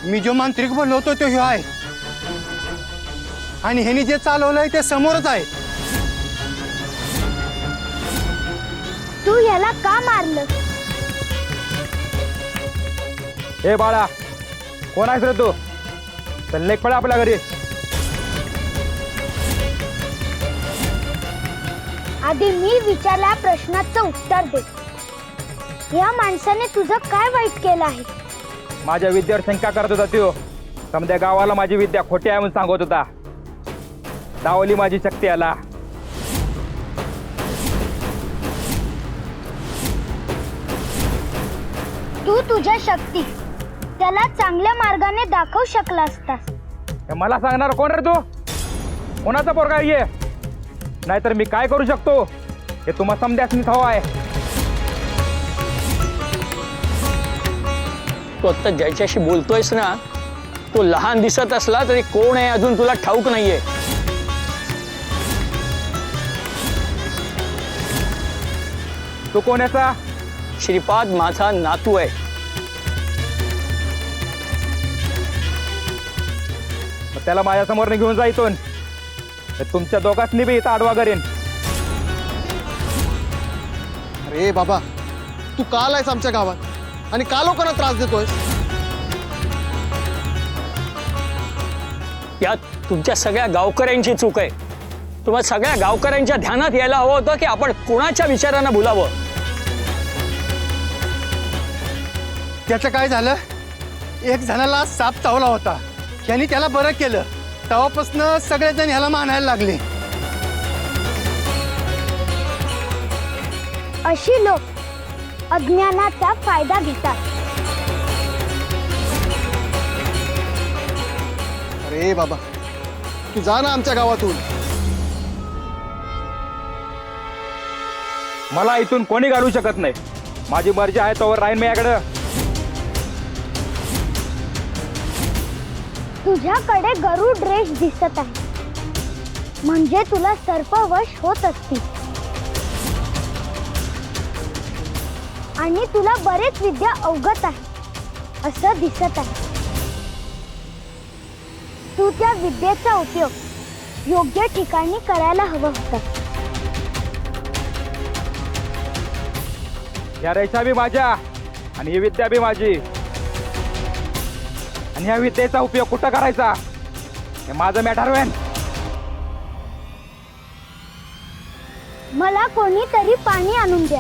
मी जो मांत्रिक बोलवतो तो ह्यो आहे, आणि ह्यानी जे चालवलंय ते समोरच आहे. तू याला का मारलं? ए बाळा, कोण आहेस रे तू? चल लेक पडा आपल्या घरी. आधी मी विचारल्या प्रश्नाचं उत्तर दे. या माणसाने तुझं काय वाईट केलं आहे? माझ्या विद्यावर शंका करत होता त्यो. समद्या गावाला माझी विद्या खोटी आहे म्हणून सांगत होता. दावली माझी शक्ती आला. तू तुझ्या शक्ती त्याला चांगल्या मार्गाने दाखवू शकला असतास. हे मला सांगणार कोण रे तू? कोणाचा पोरगा आहे हे? नाहीतर मी काय करू शकतो हे तुम्हा समद्यासनीच हवं आहे. तू आत्ता ज्याच्याशी बोलतोयस ना, तो लहान दिसत असला तरी कोण आहे अजून तुला ठाऊक नाहीये. तू कोण याचा? श्रीपाद माझा नातू आहे. मग त्याला माझ्या समोर घेऊन जा इथून. तुमच्या दोघांनी बी इथं आडवा करेन. अरे बाबा, तू का आलायस आमच्या गावात आणि का लोकांना त्रास देतोय? यात तुमच्या सगळ्या गावकऱ्यांची चूक आहे. तुम्हाला सगळ्या गावकऱ्यांच्या ध्यानात यायला हवं होतं की आपण कोणाच्या विचारांना भुलावं. त्याचं काय झालं, एक जणाला साप चावला होता, यांनी त्याला बरं केलं. तेव्हापासून सगळेजण ह्याला मानायला लागले. अशी लोक अज्ञानाचा फायदा घेतात. अरे बाबा, तू जा ना आमच्या गावातून. मला इथून कोणी घालू शकत नाही. माझी मर्जी आहे तोवर राहीन मी याकडं. तुझ्याकडे गरुड रेष दिसत आहे, म्हणजे तुला सर्पवश होत असतील आणि तुला बरेच विद्या अवगत आहे असं दिसत आहे. तू त्या विद्येचा उपयोग योग्य ठिकाणी करायला हवं होतं. या रेषा बी माझ्या आणि ही विद्या बी माझी. आणि ह्या विद्येचा उपयोग कुठं करायचा हे माझं मी ठरवेन. मला कोणीतरी पाणी आणून द्या.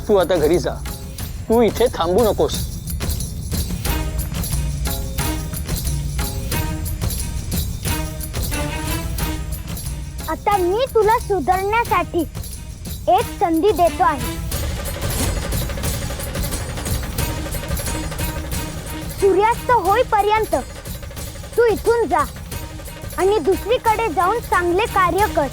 तू आता घरी जा. तू इथे थांबू नकोस. आता मी तुला सुधारण्यासाठी एक संधी देतो आहे. सूर्यास्त होईपर्यंत तू इथून जा आणि दुसरीकडे जाऊन चांगले कार्य कर.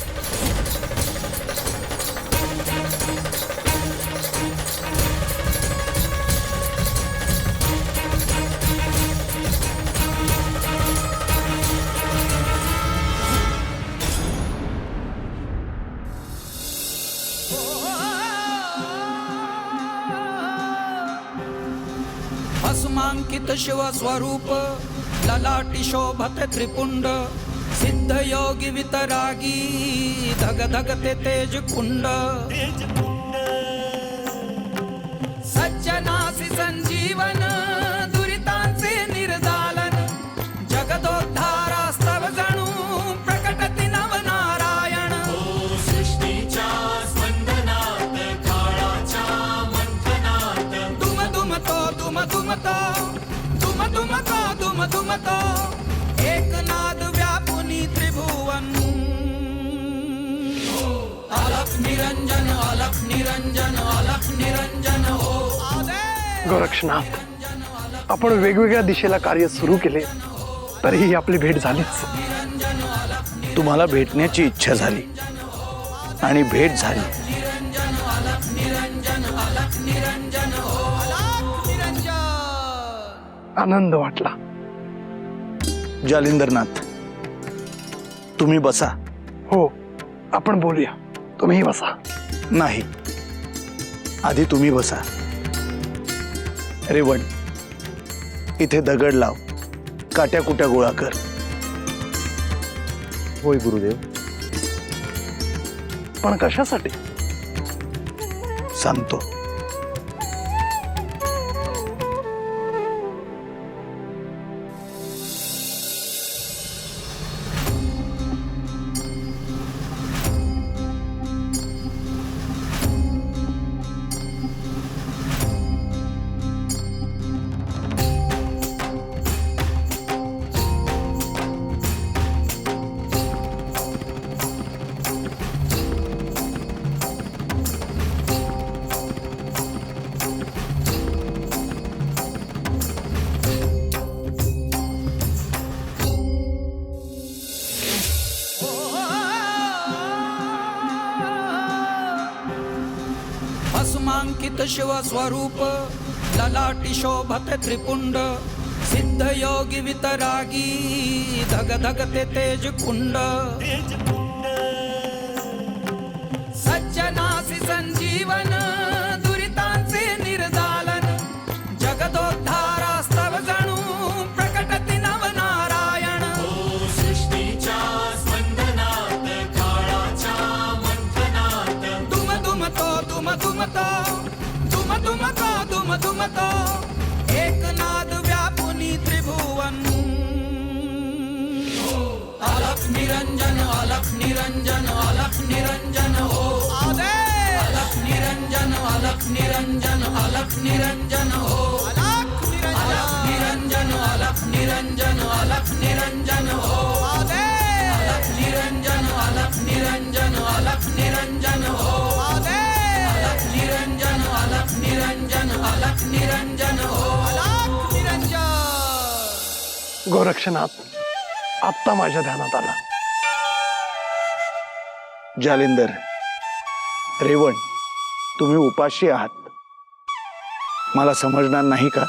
भस्मांकित शिवस्वरूप ललाटी शोभत त्रिपुंड सिद्ध योगी वितरागी धग धगते तेज कुंड सज्जनासी संजीवन दुरितांचे निर्दालन जगदोद्धारास्तव जणू प्रकटति नवनारायण. सृष्टीच्या स्पंदनात काळाच्या मंथनात दुम दुमतो दुम दुमतो दुम दुमतो दुम दुमतो एकनाद व्यापुनी त्रिभुवन. अलख निरंजन अलख निरंजन अलख निरंजन हो. गोरक्षनाथ, आपण वेगवेगळ्या दिशेला कार्य सुरू केले तरीही आपली भेट झालीच. तुम्हाला भेटण्याची इच्छा झाली आणि भेट झाली. आनंद वाटला. जालिंदरनाथ, तुम्ही बसा. हो, आपण बोलूया. तुम्ही बसा. नाही, आधी तुम्ही बसा. रेवण, इथे दगड लाव, काट्या कुट्या गोळा कर. होय गुरुदेव. पण कशासाठी? सांगतो. भस्मांकित शिवस्वरूप ललाटी शोभत त्रिपुंड सिद्ध योगी वितरागी धग धगते तेज कुंड सज्जनासी संजीवन दुरितांचे निर्दालन जगदोद्धारास्तव जणू प्रकटति नवनारायण. सृष्टीच्या स्पंदनात काळाच्या मंथनात दुम दुमतो दुम दुमतो दुम दुमतो दुम दुमतो एकनाद व्यापुनी त्रिभुवन. अलख निरंजन अलख निरंजन अलख निरंजन हो. अलख निरंजन अलख निरंजन अलख निरंजन हो. अलख निरंजन अलख निरंजन अलख निरंजन हो. अलख निरंजन अलख निरंजन अलख निरंजन हो. अलख निरंजन अलख निरंजन अलख निरंजन हो. अलख निरंजन. गोरक्षनाथ, आत्ता माझ्या ध्यानात आला. जालिंदर, रेवण, तुम्ही उपाशी आहात. मला समजणार नाही का?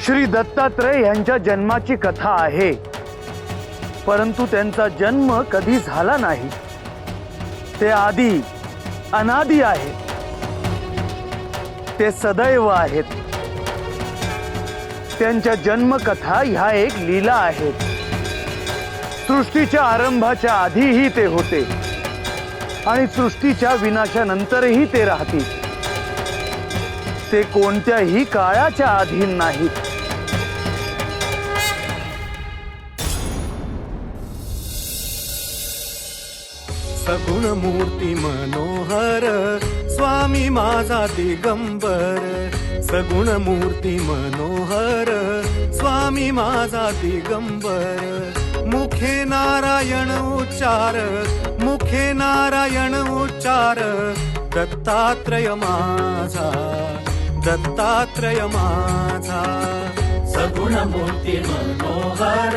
श्री दत्तात्रय यांच्या जन्माची कथा आहे, परंतु त्यांचा जन्म कधी झाला नाही. ते आदी अनादी आहे. ते सदैव आहेत. त्यांच्या जन्मकथा ह्या एक लीला आहेत. सृष्टीच्या आरंभाच्या आधीही ते होते आणि सृष्टीच्या विनाशानंतरही ते राहतील. ते कोणत्याही काळाच्या अधीन नाहीत. सगुण मूर्ती मनोहर स्वामी माझा दिगंबर सगुण मूर्ती मनोहर स्वामी माझा दिगंबर मुखे नारायण उच्चार मुखे नारायण उच्चार दत्तात्रय माझा दत्तात्रय माझा सगुण मूर्ती मनोहर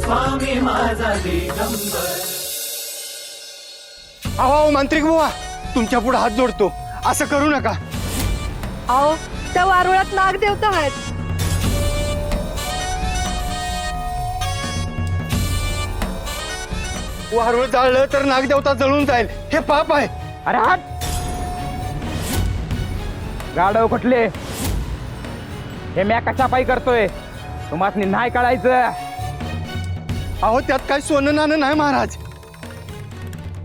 स्वामी माझा दिगंबर. अहो मांत्रिक बुवा, तुमच्या पुढे हात जोडतो, असं करू नका. अहो त्या वारुळात नागदेवता आहेत. वारुळ जाळलं तर नागदेवता जळून जाईल, हे पाप आहे. अरे हात गाडव कुठले, हे म्या कशा पायी करतोय तुम्हाला नाही कळायचं. अहो त्यात काही सोनं नाणं नाही महाराज.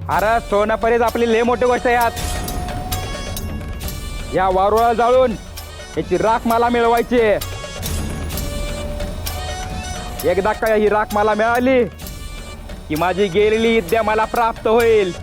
अरे सोनं परेच आपली लय मोठी गोष्ट आहे यात. या वारुळा जाळून याची राख मला मिळवायची. एकदा का ही राख मला मिळाली की माझी गेलेली विद्या मला प्राप्त होईल.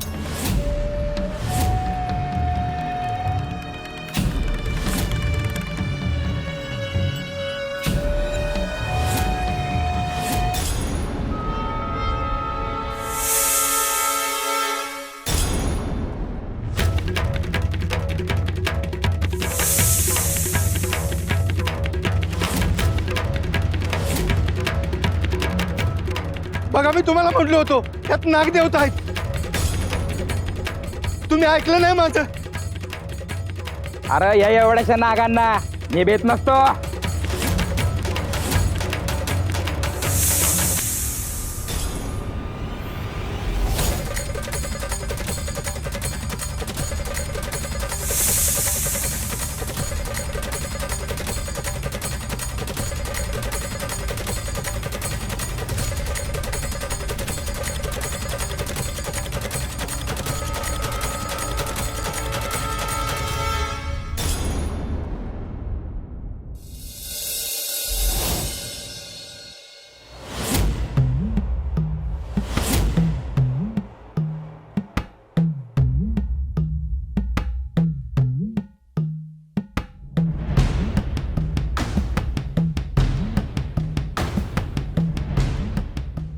बघा मी तुम्हाला म्हटलो होतो त्यात नागदेवता आहेत. तुम्ही ऐकलं नाही माझं. अरे या एवढ्याशा नागांना मी भेट नसतो.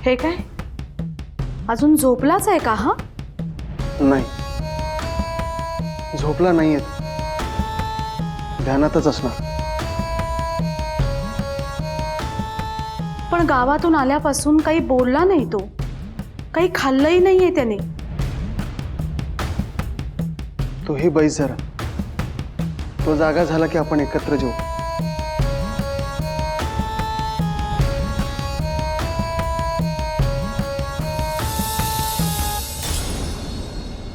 हे काय अजून झोपलाच आहे का? हा नाही, झोपला नाहीये, ध्यानातच असणार. पण गावातून आल्यापासून काही बोलला नाही तो, काही खाल्लंही नाहीये त्याने. तोही बैस जरा, तो जागा झाला की आपण एकत्र जेवू.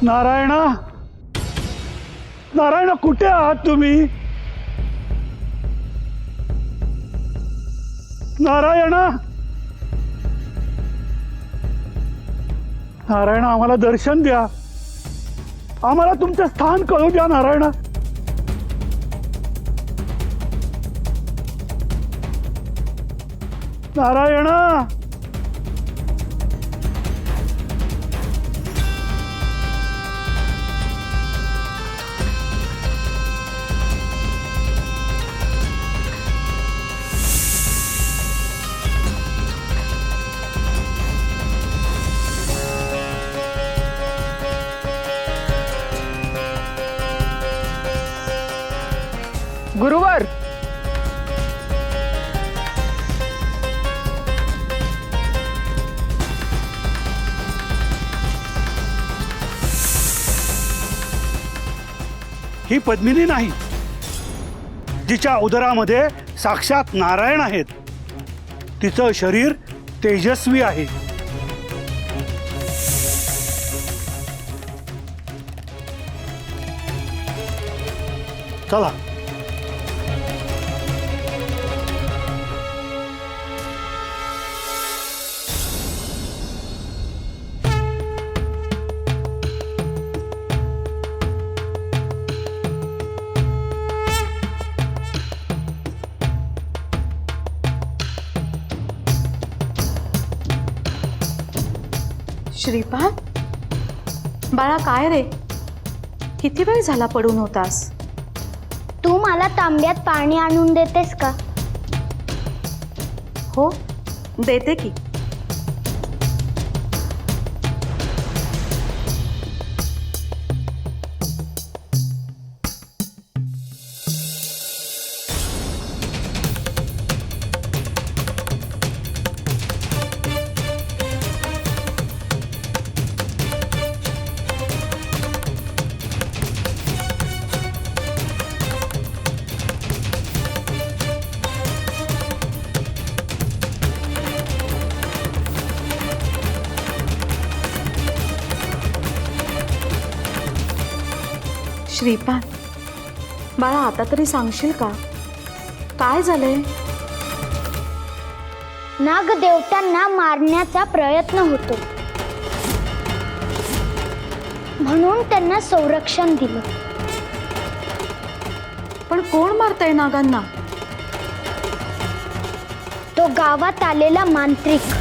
नारायणा, नारायणा कुठे आहात तुम्ही? नारायणा, नारायणा आम्हाला दर्शन द्या, आम्हाला तुमचं स्थान कळू द्या. नारायणा, नारायणा, गुरुवर ही पद्मिनी नाही, जिच्या उदरामध्ये साक्षात नारायण आहेत. तिचं शरीर तेजस्वी आहे. चला. श्रीपाद, बाळा काय रे, किती वेळ झाला पडून होतास? तू मला तांब्यात पाणी आणून देतेस का? हो देते की. श्रीपाद बाळा, आता तरी सांगशील का काय झालंय? नागदेवतांना मारण्याचा प्रयत्न होतो, म्हणून त्यांना संरक्षण दिलं. पण कोण मारतंय नागांना? तो गावात आलेला मांत्रिक.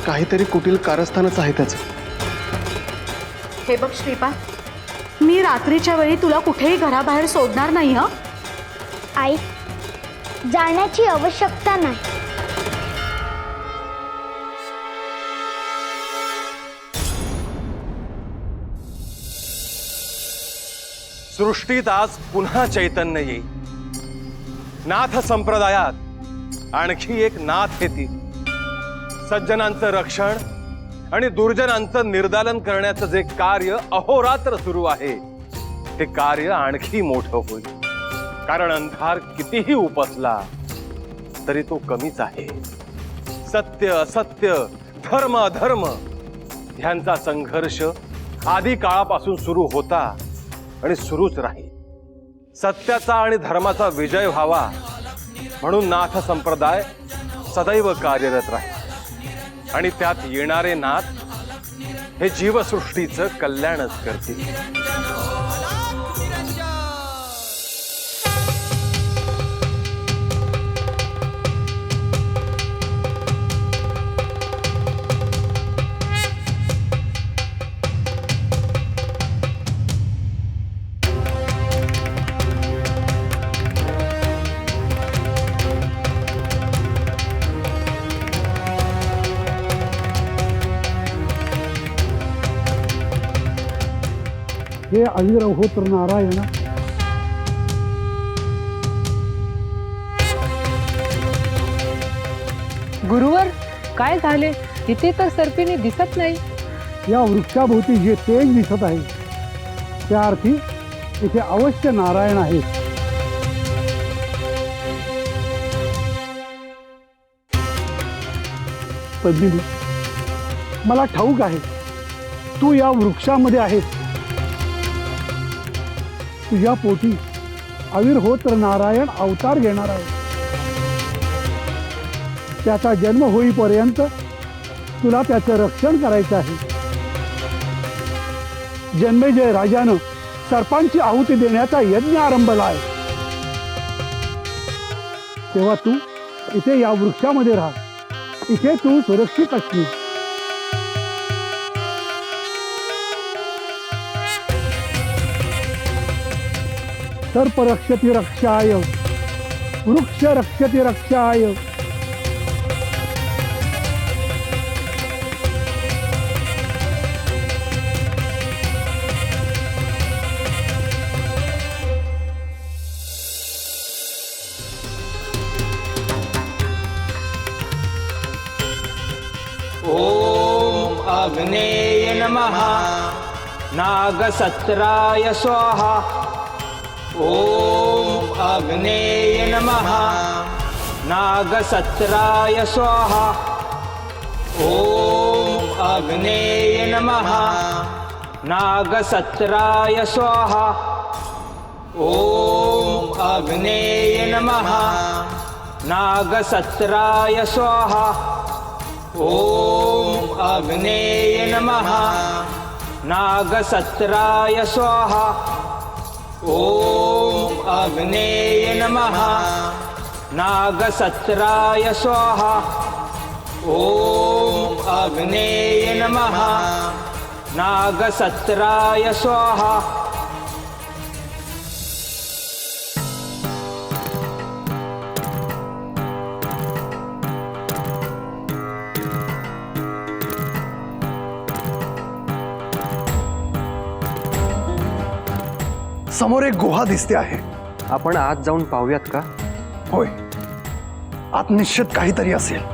काहीतरी कुटील कारस्थानच आहे त्याचं. हे बघ श्रीपाद, मी रात्रीच्या वेळी तुला कुठेही घराबाहेर सोडणार नाही. हं आई, जाण्याची आवश्यकता नाही. सृष्टीत आज पुन्हा चैतन्य येईल. नाथ संप्रदायात आणखी एक नाथ येतील. सज्जनांचं रक्षण आणि दुर्जनांचं निर्दालन करण्याचं जे कार्य अहोरात्र सुरू आहे ते कार्य आणखी मोठं होईल. कारण अंधार कितीही उपसला तरी तो कमीच आहे. सत्य असत्य, धर्म अधर्म ह्यांचा संघर्ष आदी काळापासून सुरू होता आणि सुरूच राहील. सत्याचा आणि धर्माचा विजय व्हावा म्हणून नाथ संप्रदाय सदैव कार्यरत राहील. आणि त्यात येणारे नाथ हे जीवसृष्टीचं कल्याणच करतील. हे अविरहोत्र नारायण, गुरुवर काय झाले? तिथे तर सर्पिणी दिसत नाही. या वृक्षाभोवती जे तेज दिसत आहे त्या अर्थी इथे अवश्य नारायण आहेत. पद्मिनी, मला ठाऊक आहे तू या वृक्षामध्ये आहेस. तुझ्या पोटी अविरहोत्र नारायण अवतार घेणार आहे. त्याचा जन्म होईपर्यंत तुला त्याचं रक्षण करायचं आहे. जन्मेजय राजानं सर्पांची आहुती देण्याचा यज्ञ आरंभला आहे. तेव्हा तू इथे या वृक्षामध्ये राहा. इथे तू सुरक्षित असशील. सर्प रक्षति रक्षाय, वृक्ष रक्षति रक्षाय. ओम अग्नेय नमः. नागसत्राय स्वाहा. ओम अग्नेय नमः. नागसत्राय स्वाहा. ओम अग्नेय नमः. नागसत्राय स्वाहा. ओम अग्नेय नमः. नागसत्राय स्वाहा. ओम अग्नेय नमः. नागसत्राय स्वाहा. ओम अग्नेय नमः. नागसत्राय स्वाहा. ओम अग्नेय नमः नागसत्राय स्वाहा समोर एक गुहा दिसते आहे. आपण आत जाऊन पाहूयात का? होय, आत निश्चित काहीतरी असेल.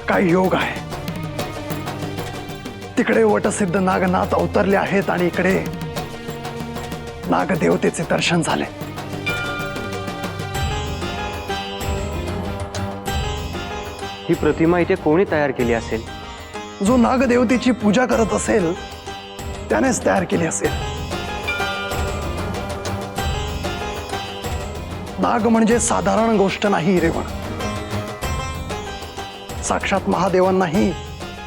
काय योग आहे. तिकडे वटसिद्ध नागनाथ अवतरले आहेत आणि इकडे नागदेवतेचे दर्शन झाले. ही प्रतिमा इथे कोणी तयार केली असेल? जो नागदेवतेची पूजा करत असेल त्यानेच तयार केली असेल. नाग म्हणजे साधारण गोष्ट नाही रेवण. साक्षात महादेवांनाही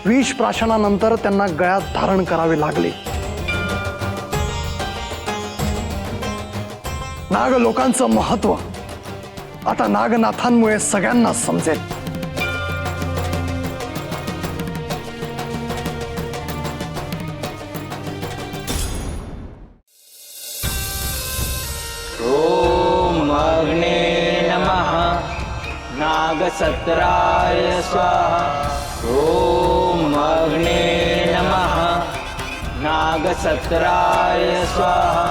विष प्राशनानंतर त्यांना गळ्यात धारण करावे लागले. नाग लोकांचं महत्व आता नागनाथांमुळे सगळ्यांना समजेल. ओम अग्ने नमः नागसत्राय स्वाहा ओम अग्ने नमः नागसत्राय स्वाहा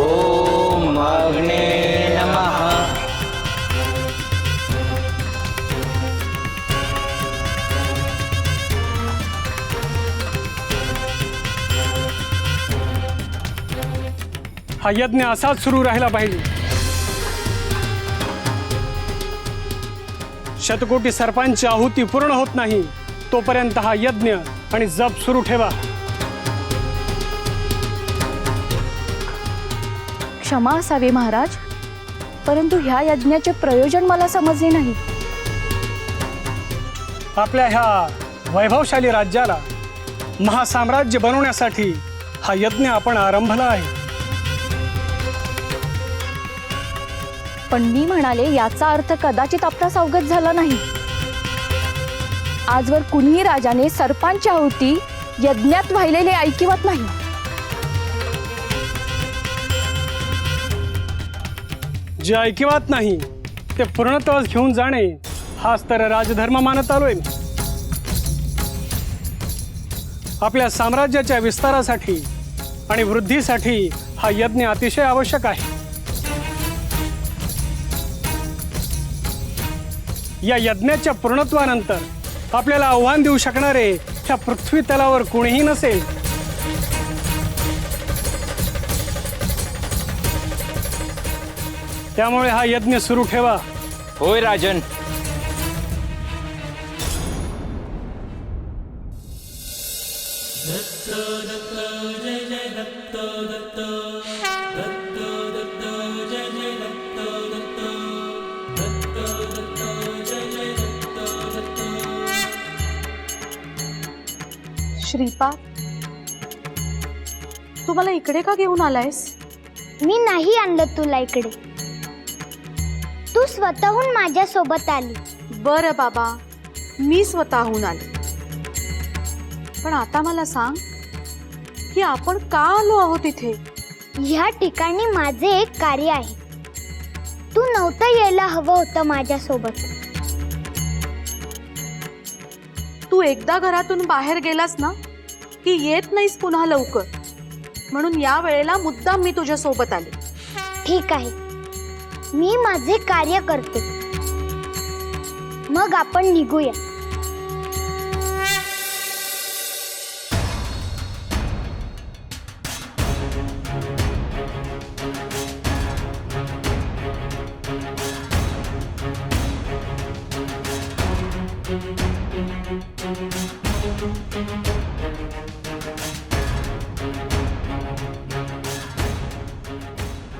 ओम अग्ने नमः हा यज्ञ असाच सुरू राहिला पाहिजे. शतकोटी सर्पांची आहुती पूर्ण होत नाही तोपर्यंत हा यज्ञ आणि जप सुरू ठेवा. क्षमा असावी महाराज, परंतु ह्या यज्ञाचे प्रयोजन मला समजले नाही. आपल्या ह्या वैभवशाली राज्याला महासाम्राज्य बनवण्यासाठी हा यज्ञ आपण आरंभला आहे. पण मी म्हणाले याचा अर्थ कदाचित आपणास अवगत झाला नाही. आजवर कुणीही राजाने सर्पांची आहुती यज्ञात वाहिलेले ऐकिवत नाही. जे ऐकिवात नाही ते पूर्णत्वास घेऊन जाणे हाच तर राजधर्म मानत आलोय. आपल्या साम्राज्याच्या विस्तारासाठी आणि वृद्धीसाठी हा यज्ञ अतिशय आवश्यक आहे. या यज्ञाच्या पूर्णत्वानंतर आपल्याला आव्हान देऊ शकणारे ह्या पृथ्वी तलावर कोणीही नसेल. त्यामुळे हा यज्ञ सुरू ठेवा. होय राजन. श्रीपाद, तू मला इकडे का घेऊन आलायस? मी नाही आणलं तुला इकडे, तू स्वतःहून माझ्या सोबत आली. बरं बाबा, मी स्वतःहून आले. पण आता मला सांग की आपण का आलो आहोत इथे? ह्या ठिकाणी माझे एक कार्य आहे. तू नव्हतं यायला हवं होतं माझ्यासोबत. तू एकदा घरातून बाहेर गेलास ना की येत नाहीस पुन्हा लवकर, म्हणून या वेळेला मुद्दाम मी तुझ्या सोबत आले. ठीक आहे, मी माझे कार्य करते, मग आपण निघूया.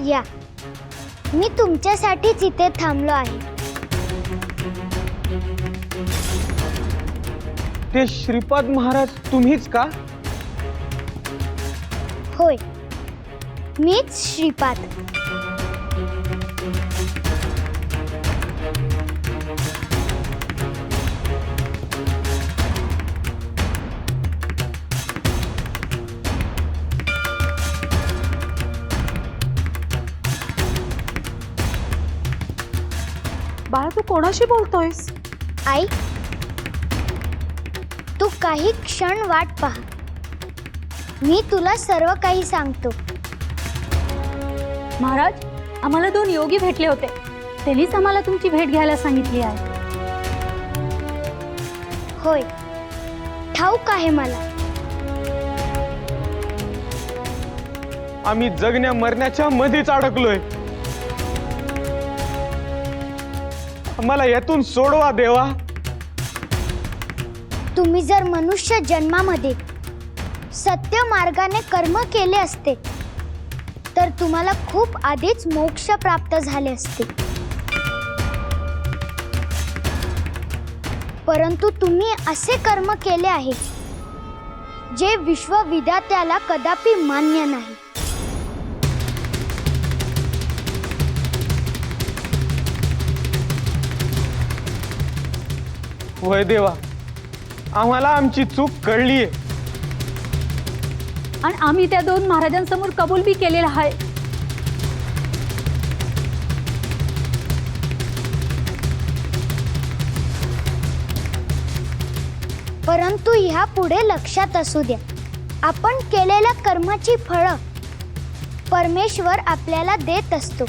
या, मी तुमच्यासाठीच इथे थांबलो आहे. ते श्रीपाद महाराज तुम्हीच का? होय, मीच श्रीपाद. बाळा, तू कोणाशी बोलतोयस? आई, तू काही क्षण वाट पहा, मी तुला सर्व काही सांगतो. महाराज, आम्हाला 2 योगी भेटले होते, त्यांनीच आम्हाला तुमची भेट घ्यायला सांगितली आहे. होय, ठाऊक आहे मला. आम्ही जगण्या मरण्याच्या मध्येच अडकलोय. आम्हाला यातून सोडवा देवा. तुम्ही जर मनुष्य जन्मामध्ये सत्य मार्गाने कर्म केले असते तर तुम्हाला खूप आधीच मोक्ष प्राप्त झाले असते. परंतु तुम्ही असे कर्म केले आहे जे विश्वविधात्याला कदापि मान्य नाही. होय देवा, आम्हाला आमची चूक कळलीये आणि आम्ही त्या 2 महाराजांसमोर कबूल बी केलेला आहे. परंतु ह्या पुढे लक्षात असू द्या, आपण केलेल्या कर्माची फळं परमेश्वर आपल्याला देत असतो.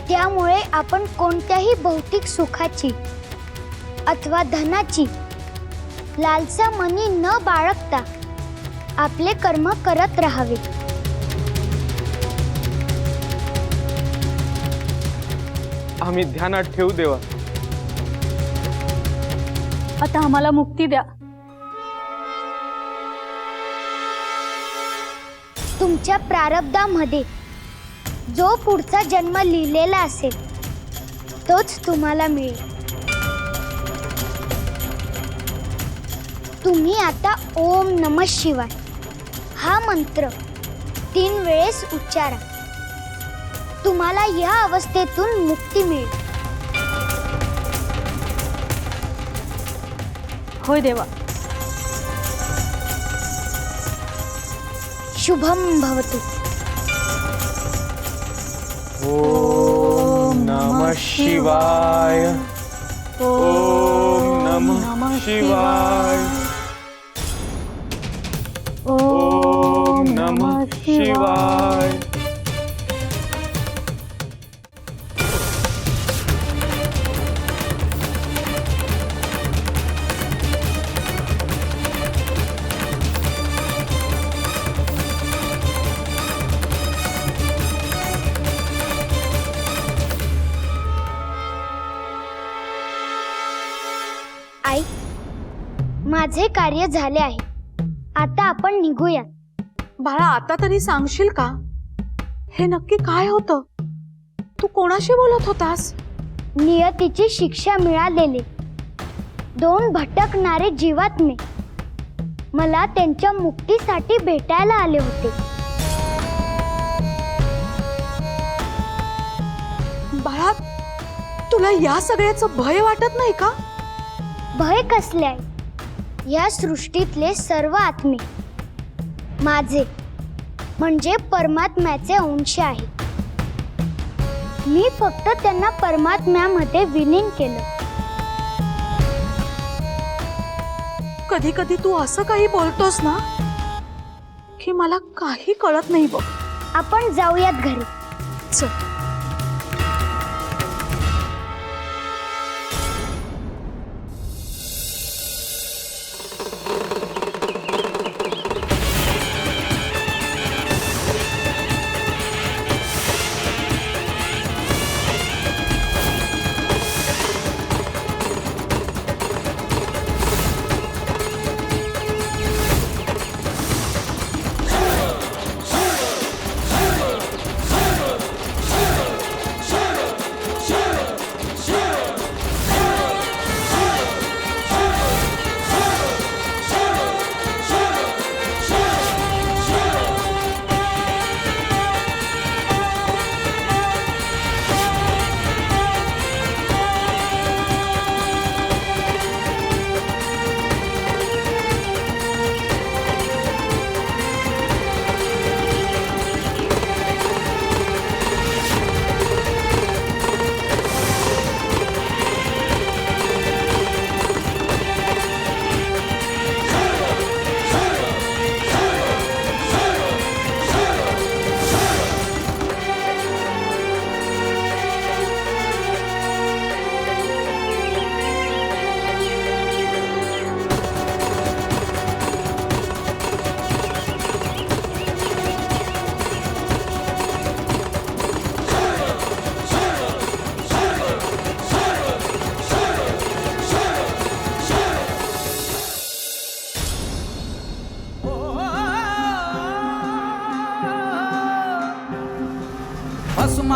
त्यामुळे आपण कोणत्याही भौतिक सुखाची अथवा धनाची लालसा मनी न बाळगता आपले कर्म करत राहावे. आम्ही ध्यानात ठेवू देवा. आता आम्हाला मुक्ती द्या. तुमच्या प्रारब्धामध्ये जो पुढचा जन्म लिहिलेला असेल तोच तुम्हाला मिळेल. तुम्ही आता ओम नमः शिवाय हा मंत्र 3 वेळेस उच्चारा. तुम्हाला या अवस्थेतून मुक्ती मिळेल. होय देवा. शुभम भवतु. ओम नमः शिवाय. ओम नमः शिवाय. ओम नमः शिवाय. आई, माझे कार्य झाले आहे. आता आपण निघूया. बाळा, आता तरी सांगशील का हे नक्की काय होतं? तू कोणाशी बोलत होतास? नियतीची शिक्षा मिळालेले 2 भटकणारे जीवात्मे मला त्यांच्या मुक्तीसाठी भेटायला आले होते. बाळा, तुला या सगळ्याचं भय वाटत नाही का? भय कसले आहे? या सृष्टीतले सर्व आत्मे माझे म्हणजे परमात्म्याचे अंश आहेत. मी फक्त त्यांना परमात्म्यामध्ये विलीन केलं. कधी कधी तू असं काही बोलतोस ना की मला काही कळत नाही बघ. आपण जाऊयात घरी. चल.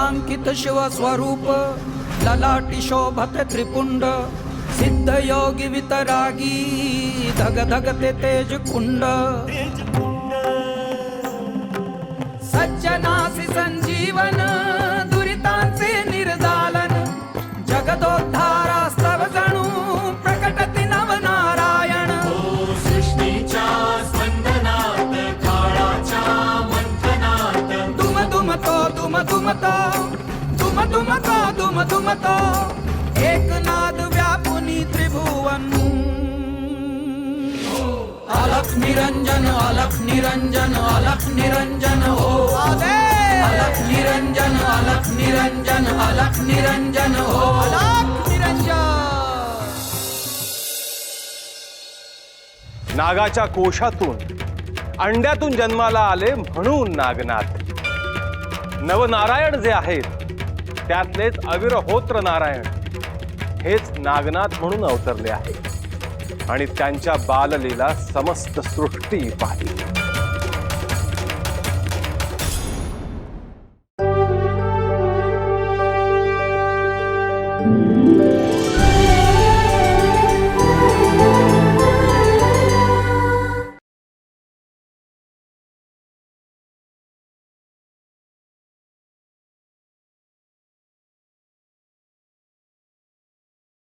नामांकित शिवस्वरूप ललाटी शोभते त्रिपुंड सिद्ध योगी वितरागी धग धगते तेज कुंड सज्जनासी संजीवन दुरितांचे निर्दालन जगदोद्धारास्तव जणू प्रकटति नवनारायण सृष्टीच्या स्पंदनात काळाच्या मंथनात दुम दुमतो दुम दुमतो दुम दुमतो दुम दुमतो एक नाद व्यापुनी त्रिभुवन अलख निरंजन अलख निरंजन अलख निरंजन हो अलख निरंजन अलख निरंजन अलख निरंजन हो अलख निरंजन। नागाच्या कोशातून अंड्यातून जन्माला आले म्हणून नागनाथ। नवनारायण जे आहेत त्यातलेच अविरहोत्र नारायण हेच नागनाथ म्हणून अवतरले आहेत आणि त्यांच्या बाललीला समस्त सृष्टी पाहिली।